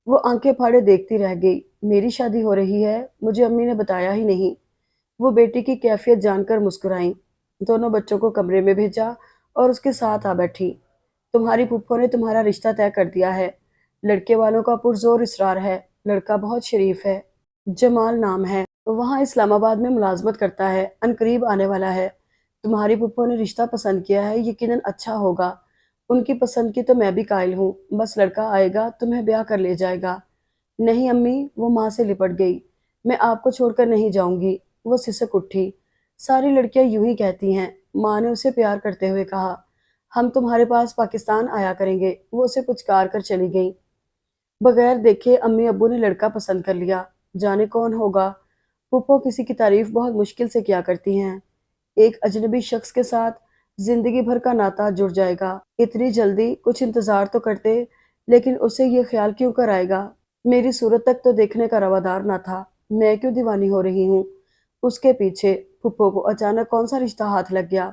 وہ آنکھیں پھاڑے دیکھتی رہ گئی۔ میری شادی ہو رہی ہے؟ مجھے امی نے بتایا ہی نہیں۔ وہ بیٹی کی کیفیت جان کر مسکرائیں۔ دونوں بچوں کو کمرے میں بھیجا اور اس کے ساتھ آ بیٹھی۔ تمہاری پھپھو نے تمہارا رشتہ طے کر دیا ہے۔ لڑکے والوں کا پرزور اصرار ہے۔ لڑکا بہت شریف ہے، جمال نام ہے، وہاں اسلام آباد میں ملازمت کرتا ہے، عنقریب آنے والا ہے۔ تمہاری پھپھو نے رشتہ پسند کیا ہے، یقیناً اچھا ہوگا۔ ان کی پسند کی تو میں بھی قائل ہوں، بس لڑکا آئے گا تمہیں بیاہ کر لے جائے گا۔ نہیں امی، وہ ماں سے لپٹ گئی، میں آپ کو چھوڑ کر نہیں جاؤں گی۔ وہ سسک اٹھی۔ ساری لڑکیاں یوں ہی کہتی ہیں، ماں نے اسے پیار کرتے ہوئے کہا۔ ہم تمہارے پاس پاکستان آیا کریں گے۔ وہ اسے پچکار کر چلی گئیں۔ بغیر دیکھے امی ابو نے لڑکا پسند کر لیا۔ جانے کون ہوگا؟ پھپھو کسی کی تعریف بہت مشکل سے کیا کرتی ہیں۔ ایک اجنبی شخص کے ساتھ زندگی بھر کا ناطہ جڑ جائے گا، اتنی جلدی؟ کچھ انتظار تو کرتے، لیکن اسے یہ خیال کیوں کر آئے گا؟ میری صورت تک تو دیکھنے کا روادار نہ تھا، میں کیوں دیوانی ہو رہی ہوں؟ اس کے پیچھے پھپھو کو اچانک کون سا رشتہ ہاتھ لگ گیا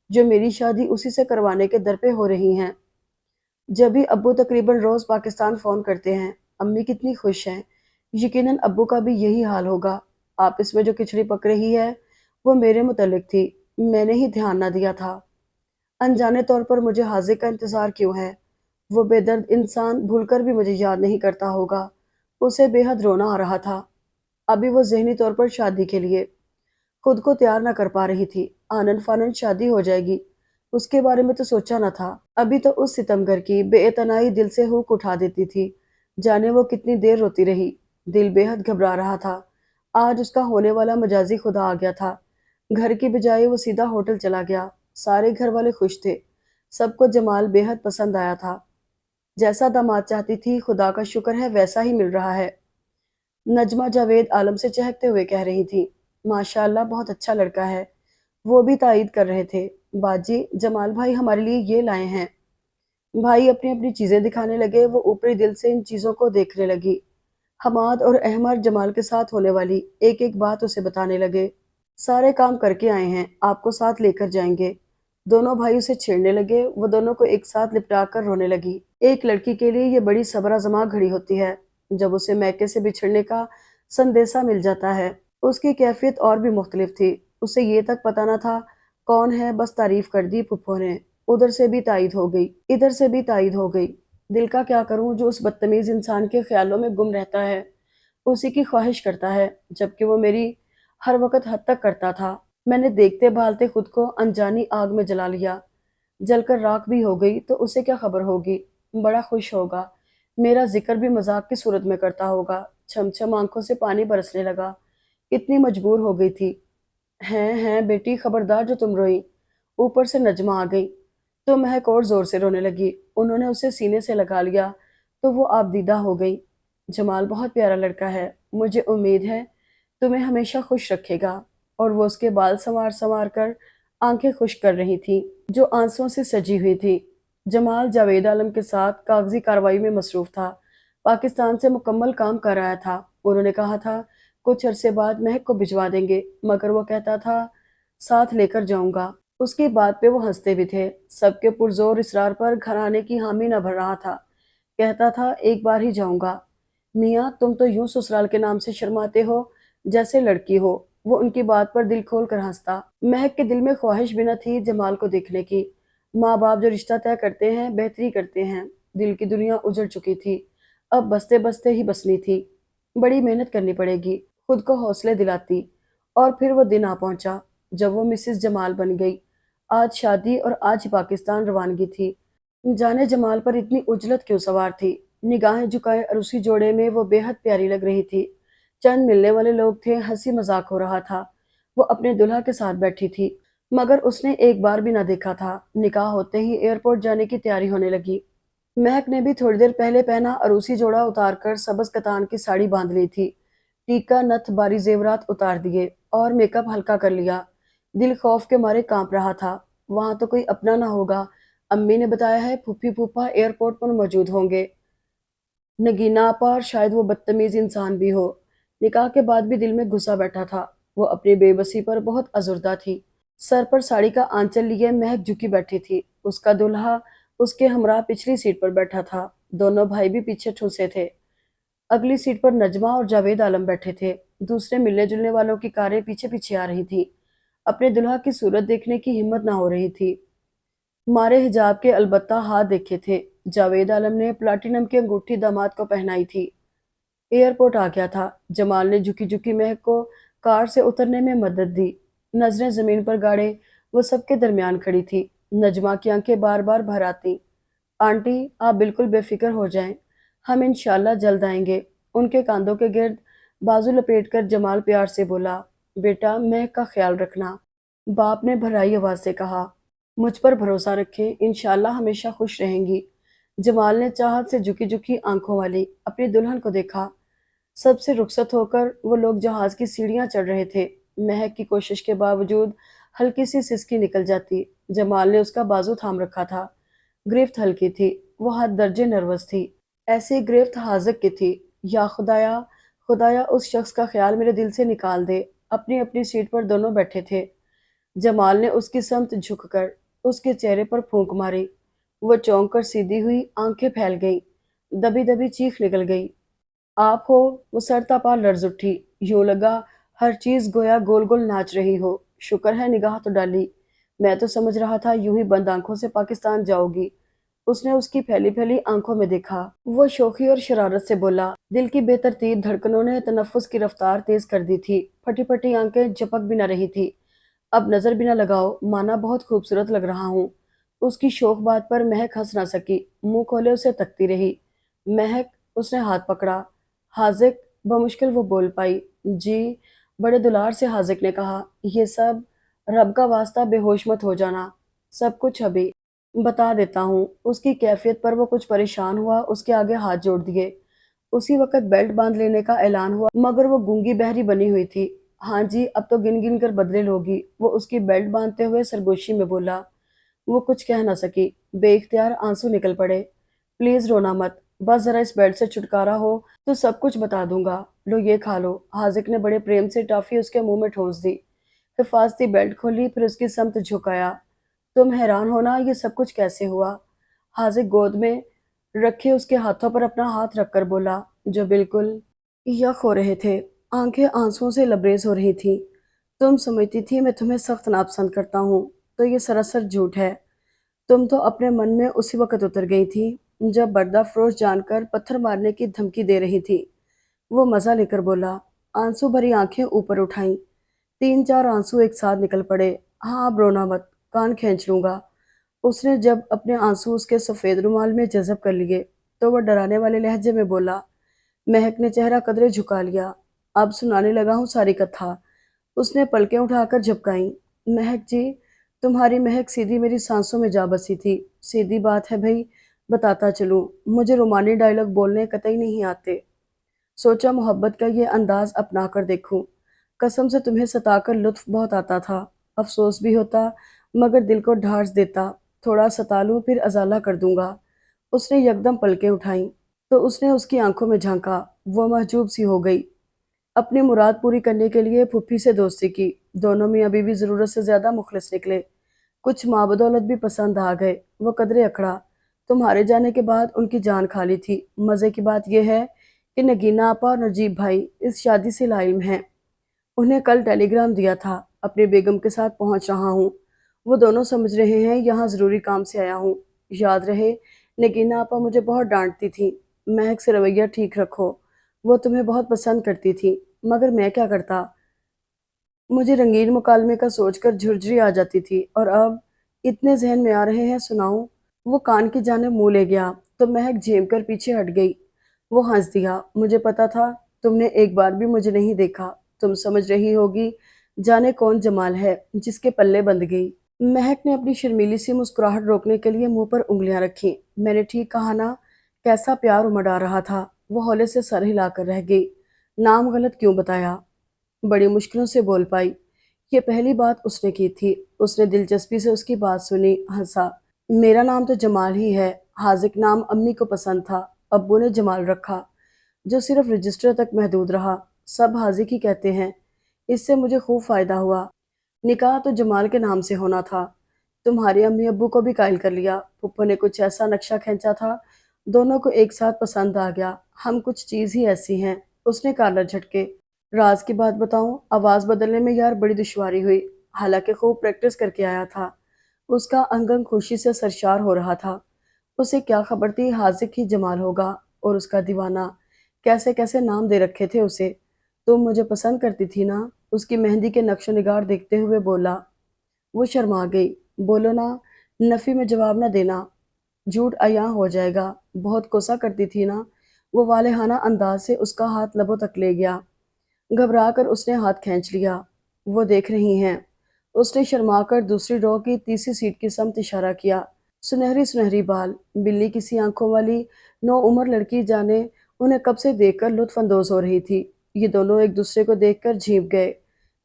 جو میری شادی اسی سے کروانے کے در پہ ہو رہی ہیں؟ جبھی ابو تقریباً روز پاکستان فون کرتے ہیں۔ امی کتنی خوش ہیں۔ یقیناً ابو کا بھی یہی حال ہوگا۔ آپس میں جو کھچڑی پک رہی ہے وہ میرے متعلق تھی، میں نے ہی دھیان نہ دیا تھا۔ انجانے طور پر مجھے حاضر کا انتظار کیوں ہے؟ وہ بے درد انسان بھول کر بھی مجھے یاد نہیں کرتا ہوگا۔ اسے بے حد رونا آ رہا تھا۔ ابھی وہ ذہنی طور پر شادی کے لیے خود کو تیار نہ کر پا رہی تھی۔ آنن فانن شادی ہو جائے گی، اس کے بارے میں تو سوچا نہ تھا۔ ابھی تو اس ستمگر کی بے اعتنائی دل سے ہوک اٹھا دیتی تھی۔ جانے وہ کتنی دیر روتی رہی۔ دل بے حد گھبرا رہا تھا۔ آج اس کا ہونے والا مجازی خدا آ گیا تھا۔ گھر کی بجائے وہ سیدھا ہوٹل چلا گیا۔ سارے گھر والے خوش تھے۔ سب کو جمال بے حد پسند آیا تھا۔ جیسا داماد چاہتی تھی، خدا کا شکر ہے ویسا ہی مل رہا ہے۔ نجمہ جاوید عالم سے چہکتے ہوئے کہہ رہی تھی، ماشاءاللہ بہت اچھا لڑکا ہے۔ وہ بھی تائید کر رہے تھے، باجی جمال بھائی ہمارے لیے یہ لائے ہیں۔ بھائی اپنی اپنی چیزیں دکھانے لگے، وہ اوپری دل سے ان چیزوں کو دیکھنے لگی۔ حماد اور احمد جمال کے ساتھ ہونے والی ایک ایک بات اسے بتانے لگے۔ سارے کام کر کے آئے ہیں، آپ کو ساتھ لے کر جائیں گے۔ دونوں بھائی اسے چھیڑنے لگے، وہ دونوں کو ایک ساتھ لپٹا کر رونے لگی۔ ایک لڑکی کے لیے یہ بڑی صبر آزما گھڑی ہوتی ہے جب اسے میکے سے بچھڑنے کا سندیسہ مل جاتا ہے۔ اس کی کیفیت اور بھی مختلف تھی۔ اسے یہ تک پتہ نہ تھا کون ہے، بس تعریف کر دی پھپھو نے۔ ادھر سے بھی تائید ہو گئی، ادھر سے بھی تائید ہو گئی۔ دل کا کیا کروں جو اس بدتمیز انسان کے خیالوں میں گم رہتا ہے، اسی کی خواہش کرتا ہے، جبکہ وہ میری ہر وقت حد تک کرتا تھا۔ میں نے دیکھتے بھالتے خود کو انجانی آگ میں جلا لیا۔ جل کر راکھ بھی ہو گئی تو اسے کیا خبر ہوگی؟ بڑا خوش ہوگا، میرا ذکر بھی مذاق کی صورت میں کرتا ہوگا۔ چھم چھم آنکھوں سے پانی برسنے لگا۔ اتنی مجبور ہو گئی تھی۔ ہیں بیٹی خبردار جو تم روئی۔ اوپر سے نجمہ آ گئی تو مہک اور زور سے رونے لگی۔ انہوں نے اسے سینے سے لگا لیا تو وہ آپ دیدہ ہو گئی۔ جمال بہت پیارا لڑکا ہے، مجھے امید ہے تمہیں ہمیشہ خوش رکھے گا۔ اور وہ اس کے بال سنوار سنوار کر آنکھیں خشک کر رہی تھی جو آنسوؤں سے سجی ہوئی تھی۔ جمال جاوید عالم کے ساتھ کاغذی کارروائی میں مصروف تھا۔ پاکستان سے مکمل کام کر آیا تھا۔ انہوں نے کہا تھا کچھ عرصے بعد مہک کو بھجوا دیں گے، مگر وہ کہتا تھا ساتھ لے کر جاؤں گا۔ اس کی بات پہ وہ ہنستے بھی تھے۔ سب کے پرزور اصرار پر گھر آنے کی حامی نہ بھر رہا تھا۔ کہتا تھا ایک بار ہی جاؤں گا۔ میاں تم تو یوں سسرال کے نام سے شرماتے ہو جیسے لڑکی ہو۔ وہ ان کی بات پر دل کھول کر ہنستا۔ مہک کے دل میں خواہش بھی نہ تھی جمال کو دیکھنے کی۔ ماں باپ جو رشتہ طے کرتے ہیں بہتری کرتے ہیں۔ دل کی دنیا اجڑ چکی تھی، اب بستے بستے ہی بسنی تھی۔ بڑی محنت کرنی پڑے گی، خود کو حوصلے دلاتی۔ اور پھر وہ دن آ پہنچا جب وہ مسز جمال بن گئی۔ آج شادی اور آج ہی پاکستان روانگی تھی۔ جانے جمال پر اتنی عجلت کیوں سوار تھی؟ نگاہیں جھکائے عروسی جوڑے میں وہ بے حد پیاری لگ رہی تھی۔ چند ملنے والے لوگ تھے، ہنسی مذاق ہو رہا تھا۔ وہ اپنے دल्हा کے ساتھ بیٹھی تھی، مگر اس نے ایک بار بھی نہ دیکھا تھا۔ نکاح ہوتے ہی ایئرپورٹ جانے کی تیاری ہونے لگی۔ مہک نے بھی تھوڑی دیر پہلے پہنا عروسی جوڑا اتار کر سبز کتان کی ساڑی باندھ لی تھی، ٹیکا نتھ باری زیورات اتار دیے اور میک اپ ہلکا کر لیا۔ دل خوف کے مارے کانپ رہا تھا، وہاں تو کوئی اپنا نہ ہوگا۔ امی نے بتایا ہے پھوپھی پھوپھا ایئرپورٹ پر موجود ہوں گے، نگینہ آپا، اور شاید وہ بدتمیز انسان بھی ہو۔ نکاح کے بعد بھی دل میں گھسا بیٹھا تھا، وہ اپنی بے بسی پر بہت ازردہ تھی۔ سر پر ساڑی کا آنچل لیے مہک جھکی بیٹھی تھی، اس کا دلہا اس کے ہمراہ پچھلی سیٹ پر بیٹھا تھا، دونوں بھائی بھی پیچھے ٹھوسے تھے۔ اگلی سیٹ پر نجمہ اور جاوید عالم بیٹھے تھے، دوسرے ملنے جلنے والوں کی کاریں پیچھے پیچھے آ رہی تھی۔ اپنے دلہا کی صورت دیکھنے کی ہمت نہ ہو رہی تھی، مارے حجاب کے البتہ ہاتھ دیکھے تھے۔ جاوید عالم نے پلاٹینم کی انگوٹھی داماد کو پہنائی تھی۔ ایئرپورٹ آ گیا تھا، جمال نے جھکی جھکی مہک کو کار سے اترنے میں مدد دی، نظریں زمین پر گاڑے وہ سب کے درمیان کھڑی تھی۔ نجمہ کی آنکھیں بار بار بھر آتیں۔ آنٹی آپ بالکل بے فکر ہو جائیں، ہم انشاءاللہ جلد آئیں گے۔ ان کے کاندھوں کے گرد بازو لپیٹ کر جمال پیار سے بولا، بیٹا مہک کا خیال رکھنا۔ باپ نے بھرائی آواز سے کہا، مجھ پر بھروسہ رکھیں، انشاءاللہ ہمیشہ خوش رہیں گی۔ جمال نے چاہت سے جھکی جھکی آنکھوں والی اپنی دلہن کو دیکھا۔ سب سے رخصت ہو کر وہ لوگ جہاز کی سیڑھیاں چڑھ رہے تھے۔ مہک کی کوشش کے باوجود ہلکی سی سسکی نکل جاتی۔ جمال نے اس کا بازو تھام رکھا تھا، گرفت ہلکی تھی، وہ حد درجے نروس تھی۔ ایسی گرفت حاذق کی تھی۔ یا خدایا، خدایا اس شخص کا خیال میرے دل سے نکال دے۔ اپنی اپنی سیٹ پر دونوں بیٹھے تھے۔ جمال نے اس کی سمت جھک کر اس کے چہرے پر پھونک ماری، وہ چونک کر سیدھی ہوئی، آنکھیں پھیل گئیں، دبی دبی چیخ نکل گئی۔ آپ ہو؟ وہ سر تاپا لرز اٹھی، یوں لگا ہر چیز گویا گول گول ناچ رہی ہو۔ شکر ہے نگاہ تو ڈالی، میں تو سمجھ رہا تھا یوں ہی بند آنکھوں سے پاکستان جاؤ گی۔ اس نے اس کی پھیلی پھیلی آنکھوں میں دیکھا۔ وہ شوخی اور شرارت سے بولا۔ دل کی بے ترتیب دھڑکنوں نے تنفس کی رفتار تیز کر دی تھی، پھٹی پھٹی آنکھیں جھپک بھی نہ رہی تھی۔ اب نظر بھی نہ لگاؤ، مانا بہت خوبصورت لگ رہا ہوں۔ اس کی شوخ بات پر مہک ہنس نہ سکی، منہ کھولے اسے تکتی رہی۔ مہک، اس نے ہاتھ پکڑا۔ حاذق، بمشکل وہ بول پائی۔ جی، بڑے دلار سے حاذق نے کہا، یہ سب رب کا واسطہ بے ہوش مت ہو جانا، سب کچھ ابھی بتا دیتا ہوں۔ اس کی کیفیت پر وہ کچھ پریشان ہوا، اس کے آگے ہاتھ جوڑ دیے۔ اسی وقت بیلٹ باندھ لینے کا اعلان ہوا، مگر وہ گونگی بہری بنی ہوئی تھی۔ ہاں جی، اب تو گن گن کر بدلے لوگی، وہ اس کی بیلٹ باندھتے ہوئے سرگوشی میں بولا۔ وہ کچھ کہہ نہ سکی، بے اختیار آنسو نکل پڑے۔ پلیز رونا مت، بس ذرا اس بیلٹ سے چھٹکارا ہو تو سب کچھ بتا دوں گا، لو یہ کھا لو۔ حاذق نے بڑے پریم سے ٹافی اس کے منہ میں ٹھونس دی، حفاظتی بیلٹ کھولی، پھر اس کی سمت جھکایا۔ تم حیران ہونا یہ سب کچھ کیسے ہوا؟ حاذق گود میں رکھے اس کے ہاتھوں پر اپنا ہاتھ رکھ کر بولا، جو بالکل یک ہو رہے تھے، آنکھیں آنسوؤں سے لبریز ہو رہی تھیں۔ تم سمجھتی تھی میں تمہیں سخت ناپسند کرتا ہوں، تو یہ سراسر جھوٹ ہے۔ تم تو اپنے من میں اسی وقت اتر گئی تھی جب بردہ فروش جان کر پتھر مارنے کی دھمکی دے رہی تھی۔ وہ مزہ لے کر بولا، آنسو بھری آنکھیں اوپر اٹھائیں۔ تین چار آنسو ایک ساتھ نکل پڑے۔ ہاں اب رونا مت، کان کھینچ لوں گا۔ اس نے جب اپنے آنسو اس کے سفید رومال میں جذب کر لیے تو وہ ڈرانے والے لہجے میں بولا۔ مہک نے چہرہ قدرے جھکا لیا، اب سنانے لگا ہوں ساری کتھا۔ اس نے پلکیں اٹھا کر جھپکائیں۔ مہک جی، تمہاری مہک سیدھی میری سانسوں میں جا بسی تھی۔ سیدھی بات ہے بھئی، بتاتا چلوں، مجھے رومانی ڈائلاگ بولنے قطعی نہیں آتے۔ سوچا محبت کا یہ انداز اپنا کر دیکھوں۔ قسم سے تمہیں ستا کر لطف بہت آتا تھا، افسوس بھی ہوتا، مگر دل کو ڈھارس دیتا، تھوڑا ستا لوں پھر ازالہ کر دوں گا۔ اس نے یکدم پلکیں اٹھائیں تو اس نے اس کی آنکھوں میں جھانکا، وہ محجوب سی ہو گئی۔ اپنی مراد پوری کرنے کے لیے پھوپھی سے دوستی کی، دونوں میاں بیوی ضرورت سے زیادہ مخلص نکلے، کچھ ماں بدولت بھی پسند آ گئے۔ وہ قدرے اکھڑا، تمہارے جانے کے بعد ان کی جان کھالی تھی۔ مزے کی بات یہ ہے کہ نگینہ آپا اور نجیب بھائی اس شادی سے لاعلم ہیں، انہیں کل ٹیلی گرام دیا تھا، اپنی بیگم کے ساتھ پہنچ رہا ہوں۔ وہ دونوں سمجھ رہے ہیں یہاں ضروری کام سے آیا ہوں۔ یاد رہے نگینہ آپا مجھے بہت ڈانٹتی تھی، مہک سے رویہ ٹھیک رکھو، وہ تمہیں بہت پسند کرتی تھی، مگر میں کیا کرتا، مجھے رنگین مکالمے کا سوچ کر جھرجھری آ جاتی تھی، اور اب اتنے ذہن میں آ رہے ہیں سناؤں۔ وہ کان کی جانب منہ لے گیا تو مہک جھیم کر پیچھے ہٹ گئی۔ وہ ہنس دیا، مجھے پتا تھا، تم نے ایک بار بھی مجھے نہیں دیکھا، تم سمجھ رہی ہوگی जाने कौन जमाल है जिसके पल्ले बंध गई। महक ने अपनी शर्मीली सी मुस्कुराहट रोकने के लिए मुंह पर उंगलियां रखी। मैंने ठीक कहा ना, कैसा प्यार उमड़ आ रहा था। वो हौले से सर हिलाकर रह गई। नाम गलत क्यों बताया? बड़ी मुश्किलों से बोल पाई। ये पहली बात उसने की थी। उसने दिलचस्पी से उसकी बात सुनी, हंसा। मेरा नाम तो जमाल ही है। हाजिक नाम अम्मी को पसंद था, अब्बू ने जमाल रखा, जो सिर्फ रजिस्टर तक महदूद रहा। सब हाजिक ही कहते हैं। इससे मुझे खूब फायदा हुआ। निकाह तो जमाल के नाम से होना था। तुम्हारे अम्मी अब्बू को भी कायल कर लिया। पुप्पो ने कुछ ऐसा नक्शा खींचा था, दोनों को एक साथ पसंद आ गया। हम कुछ चीज़ ही ऐसी हैं। उसने कॉलर झटके। राज की बात बताऊं, आवाज़ बदलने में यार बड़ी दुश्वारी हुई। हालांकि खूब प्रैक्टिस करके आया था। उसका अंग अंग खुशी से सरशार हो रहा था। उसे क्या खबर थी हाजिक ही जमाल होगा। और उसका दीवाना, कैसे कैसे नाम दे रखे थे उसे। तुम मुझे पसंद करती थी ना? उसकी मेहंदी के नक्शो निगार देखते हुए बोला। वो शर्मा गई। बोलो ना, नफी में जवाब न देना, झूठ अयां हो जाएगा। बहुत कोसा करती थी ना? वो वालेहाना अंदाज से उसका हाथ लबों तक ले गया। घबरा कर उसने हाथ खींच लिया। वो देख रही हैं। उसने शर्मा कर दूसरी रो की तीसरी सीट की समत इशारा किया। सुनहरी सुनहरी बाल, बिल्ली किसी आंखों वाली नौ उम्र लड़की जाने उन्हें कब से देखकर लुत्फ अंदोज हो रही थी। ये दोनों एक दूसरे को देखकर झींप गए।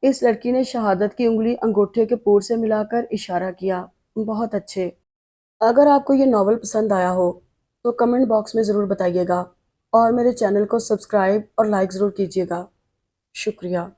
इस लड़की ने शहादत की उंगली अंगूठे के पूर से मिलाकर इशारा किया। बहुत अच्छे। अगर आपको ये नॉवल पसंद आया हो तो कमेंट बॉक्स में ज़रूर बताइएगा और मेरे चैनल को सब्सक्राइब और लाइक ज़रूर कीजिएगा। शुक्रिया।